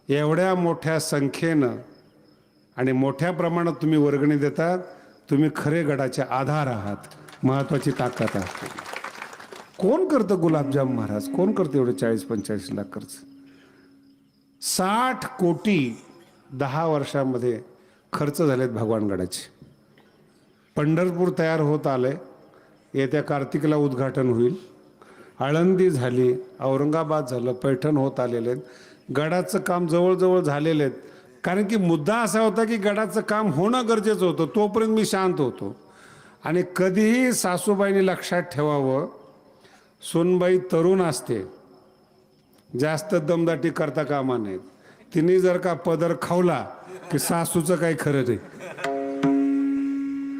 एवढ्या मोठ्या संख्येनं आणि मोठ्या प्रमाणात तुम्ही वर्गणी देतात. तुम्ही खरे गडाचे आधार आहात, महत्वाची ताकद आहात. कोण करतं गुलाबजाम महाराज, कोण करतं एवढं 40-45 लाख खर्च? 60 कोटी 10 वर्षामध्ये खर्च झालेत भगवानगडाचे. पंढरपूर तयार होत आलंय, येत्या कार्तिकला उद्घाटन होईल. आळंदी झाली, औरंगाबाद झालं, पैठण होत आलेले आहेत. गडाचं काम जवळजवळ झालेलं आहेत. कारण की मुद्दा असा होता की गडाचं काम होणं गरजेचं होतं. तोपर्यंत मी शांत होतो. आणि कधीही सासूबाईंनी लक्षात ठेवावं, सूनबाई तरुण असते, जास्त दमदाटी करता कामा नयेत. तिने जर का पदर खावला की सासूचं काही खरं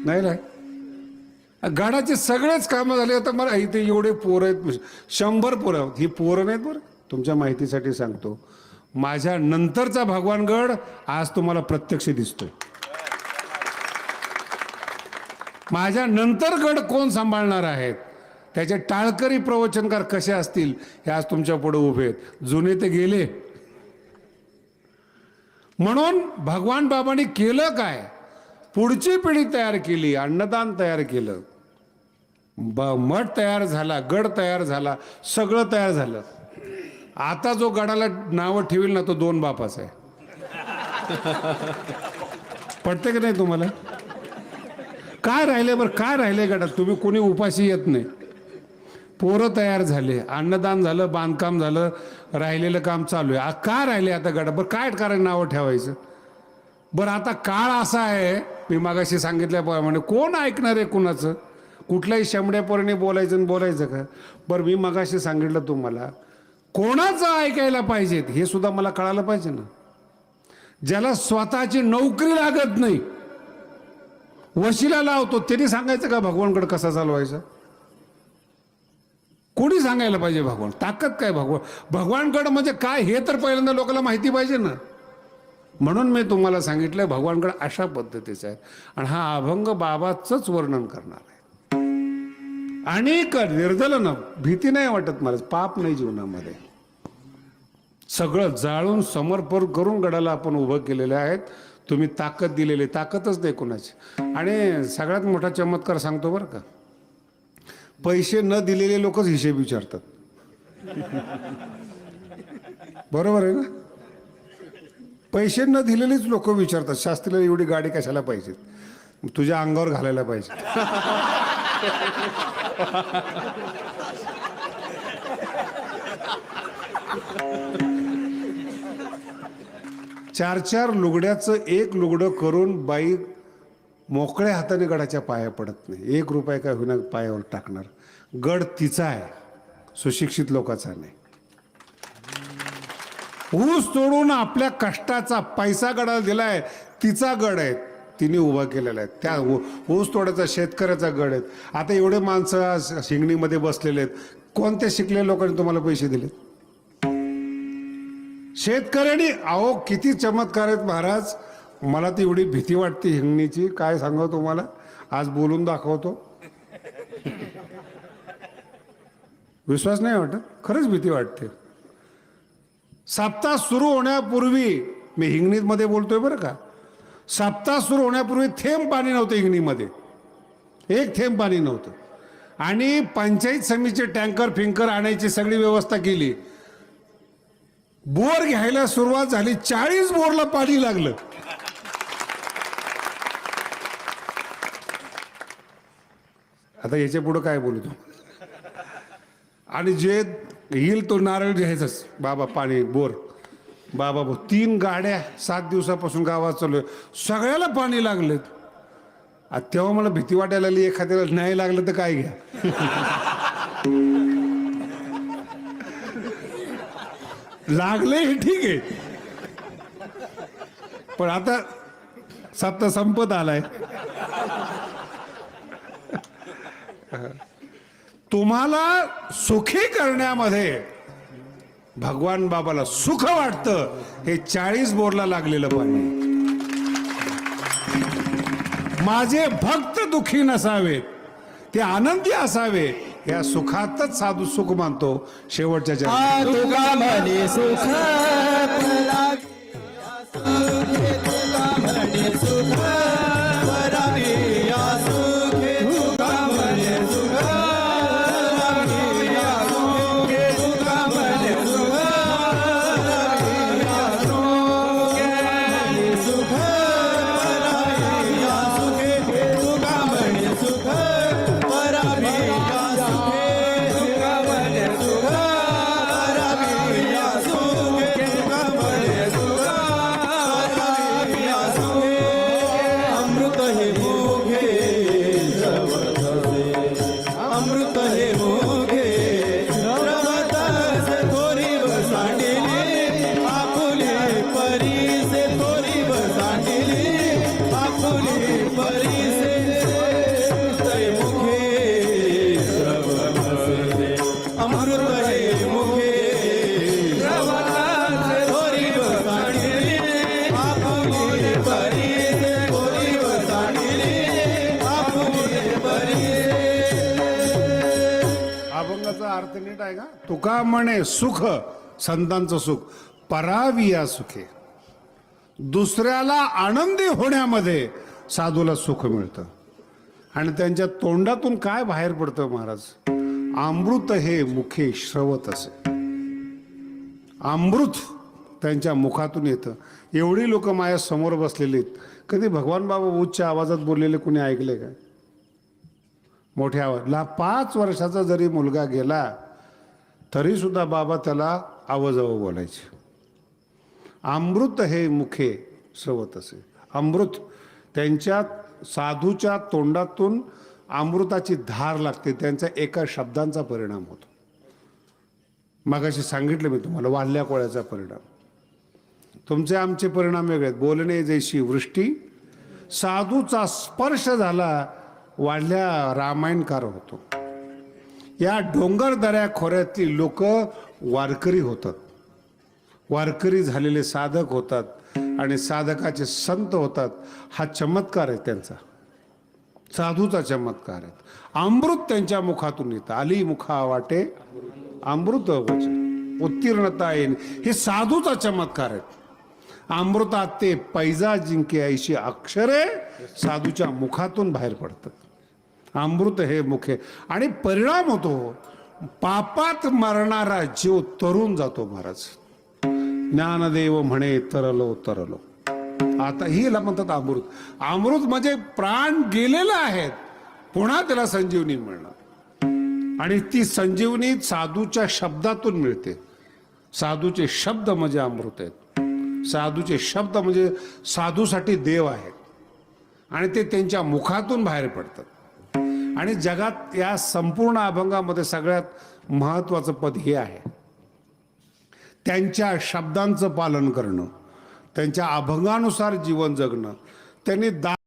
नाही. नाही गडाचे सगळेच कामं झाले. आता मला इथे एवढे पोरं आहेत, 100 पोरं. ही पोरं नाहीत बरं, तुमच्या माहितीसाठी सांगतो. माझ्या नंतरचा भगवानगड आज तुम्हाला प्रत्यक्ष दिसतोय. माझ्या नंतर गड कोण सांभाळणार आहेत, त्याचे टाळकरी प्रवचनकार कसे असतील हे आज तुमच्या पुढे उभे आहेत. जुने ते गेले. म्हणून भगवान बाबांनी केलं काय, पुढची पिढी तयार केली, अन्नदान तयार केलं, मठ तयार झाला, गड तयार झाला, सगळं तयार झालं. आता जो गडाला नावं ठेवील ना तो 2 बापाचा आहे. पडते की नाही तुम्हाला? काय राहिले बरं, काय राहिले गडात? तुम्ही कोणी उपाशी येत नाही. पोरं तयार झाले, अन्नदान झालं, बांधकाम झालं, राहिलेलं काम चालू आहे. काय राहिले आता गडा? बरं काय कारण नावं ठेवायचं? बरं आता काळ असा आहे, मी मागाशी सांगितल्याप्रमाणे कोण ऐकणार आहे कुणाचं? कुठल्याही शमड्यापोराने बोलायचं का? बरं मी मागाशी सांगितलं तुम्हाला, कोणाचं ऐकायला पाहिजेत हे सुद्धा मला कळालं पाहिजे ना. ज्याला स्वतःची नोकरी लागत नाही, वशिला लावतो, त्यांनी सांगायचं का भगवानगड कसा चालवायचा? कोणी सांगायला पाहिजे भगवान? ताकद काय भगवानगड म्हणजे काय हे तर पहिल्यांदा लोकांना माहिती पाहिजे ना. म्हणून मी तुम्हाला सांगितलं भगवानगड अशा पद्धतीचा आहे. आणि हा अभंग बाबाचंच वर्णन करणार आहे. आणि निर्जल ना, भीती नाही वाटत मला, पाप नाही जीवनामध्ये. सगळं जाळून समर्पण करून गडाला आपण उभं केलेलं आहेत. तुम्ही ताकद दिलेली, ताकदच नाही कोणाची. आणि सगळ्यात मोठा चमत्कार सांगतो बरं का, पैसे न दिलेले लोकच हिशेब विचारतात. बरोबर आहे ना? पैसे न दिलेलेच लोक विचारतात, शास्त्रीला एवढी गाडी कशाला पाहिजे, तुझ्या अंगावर घालायला पाहिजे. चार लुगड्याचं एक लुगडं करून बाई मोकळ्या हाताने गडाच्या पाया पडत नाही. 1 रुपया काय होईना पायावर टाकणार. गड तिचा आहे, सुशिक्षित लोकांचा नाही. ऊस तोडून आपल्या कष्टाचा पैसा गडाला दिलाय, तिचा गड आहे, तिने उभा केलेला आहे. त्या ऊस तोडाचा शेतकऱ्याचा गड आहे. आता एवढे माणसं शिंगणीमध्ये बसलेले आहेत, कोणत्या शिकलेल्या लोकांनी तुम्हाला पैसे दिले? शेतकऱ्यांनी. अहो किती चमत्कार आहेत महाराज. मला ती एवढी भीती वाटते हिंगणीची, काय सांगू तुम्हाला, आज बोलून दाखवतो. विश्वास नाही वाटत, खरंच भीती वाटते. सप्ताह सुरू होण्यापूर्वी, मी हिंगणीमध्ये बोलतोय बरं का, सप्ताह सुरू होण्यापूर्वी थेंब पाणी नव्हतं हिंगणीमध्ये, 1 थेंब पाणी नव्हतं. आणि पंचायत समितीचे टँकर फिंकर आणायची सगळी व्यवस्था केली. बोर घ्यायला सुरुवात झाली, 40 बोरला पाणी लागलं. आता याच्या पुढं काय बोलू तू? आणि जे येईल तो नारळ घ्यायचाच. बाबा पाणी बोर, बाबा 3 गाड्या 7 दिवसापासून गावात चालू आहे, सगळ्याला पाणी लागलेत. तेव्हा मला भीती वाटायला लागली, एखाद्याला नाही लागलं तर काय घ्या. लागले हे ठीक आहे, पण आता सप्ताह संपत आलाय. तुम्हाला सुखी करण्यामध्ये भगवान बाबाला सुख वाटतं हे 40 बोरला लागलेलं पाणी. माझे भक्त दुखी नसावेत, ते आनंदी असावे, या सुखातच साधू सुख मानतो. शेवटच्या जन्मात तुका म्हणे सुख म्हणे सुख परावी या सुखे तुका म्हणे सुख परावी या सुखे तुका म्हणे सुख परावी या सुखे सुख परावी या सुखे तुका म्हणे सुख परावी या सुखे तुका म्हणे सुख परावी या सुखे तुका म्हणे सुख परावी या सुखे अमृत हे मुखे अमृत हे मुखे रवतसे थोरी सांडिली आपुली परीसे थोरी सांडिली आपुली परीसे तय मुखे रवतसे अमृत हे मुखे रवतसे थोरी सांडिली आपुली परीसे थोरी सांडिली आपुली परीसे अभंगाचा अर्थ नीट आहे का? तुका म्हणे सुख, संतांचं सुख, पराविया सुखे. दुसऱ्याला आनंदी होण्यामध्ये साधूला सुख मिळतं. आणि त्यांच्या तोंडातून काय बाहेर पडतं महाराज? अमृत हे मुखे श्रवत असे. अमृत त्यांच्या मुखातून येतं. एवढी लोक माझ्या समोर बसलेली आहेत, कधी भगवान बाबा उच्च आवाजात बोललेले कुणी ऐकले का? मोठ्या आवाजला 5 वर्षाचा जरी मुलगा गेला तरी सुद्धा बाबा त्याला आवाजावं बोलायचे. अमृत हे मुखे श्रवत असे. अमृत त्यांच्या साधूच्या तोंडातून अमृताची धार लागते. त्यांच्या एका शब्दांचा परिणाम होतो. मगाशी सांगितलं मी तुम्हाला वाढल्या कोळ्याचा परिणाम. तुमचे आमचे परिणाम वेगळे आहेत. बोलणे जैशी वृष्टी, साधूचा स्पर्श झाला वाढल्या रामायणकार होतो. या डोंगर दऱ्या खोऱ्यातली लोक वारकरी होतात. वारकरी झालेले साधक होतात आणि साधकाचे संत होतात. हा चमत्कार आहे त्यांचा, साधूचा चमत्कार आहे. अमृत त्यांच्या मुखातून येतं. आली मुखा वाटे अमृत वचन उत्तीर्णता येईल. हे साधूचा चमत्कार आहे. अमृतात ते पैजा जिंके ऐशी अक्षरे साधूच्या मुखातून बाहेर पडतात. अमृत हे मुखे. आणि परिणाम होतो, पापात मरणारा जीव तरुण जातो महाराज. ज्ञानदेव म्हणे तरलो तरलो. आता हिला म्हणतात अमृत. अमृत म्हणजे प्राण गेलेला आहेत, पुन्हा त्याला संजीवनी मिळणार. आणि ती संजीवनी साधूच्या शब्दातून मिळते. साधूचे शब्द म्हणजे अमृत आहेत. साधूचे शब्द म्हणजे साधूसाठी देव आहेत आणि ते त्यांच्या मुखातून बाहेर पडतात. आणि जगात या संपूर्ण अभंगामध्ये सगळ्यात महत्वाचं पद हे आहे, त्यांच्या शब्दांचं पालन करणं, त्यांच्या अभंगानुसार जीवन जगणं. त्यांनी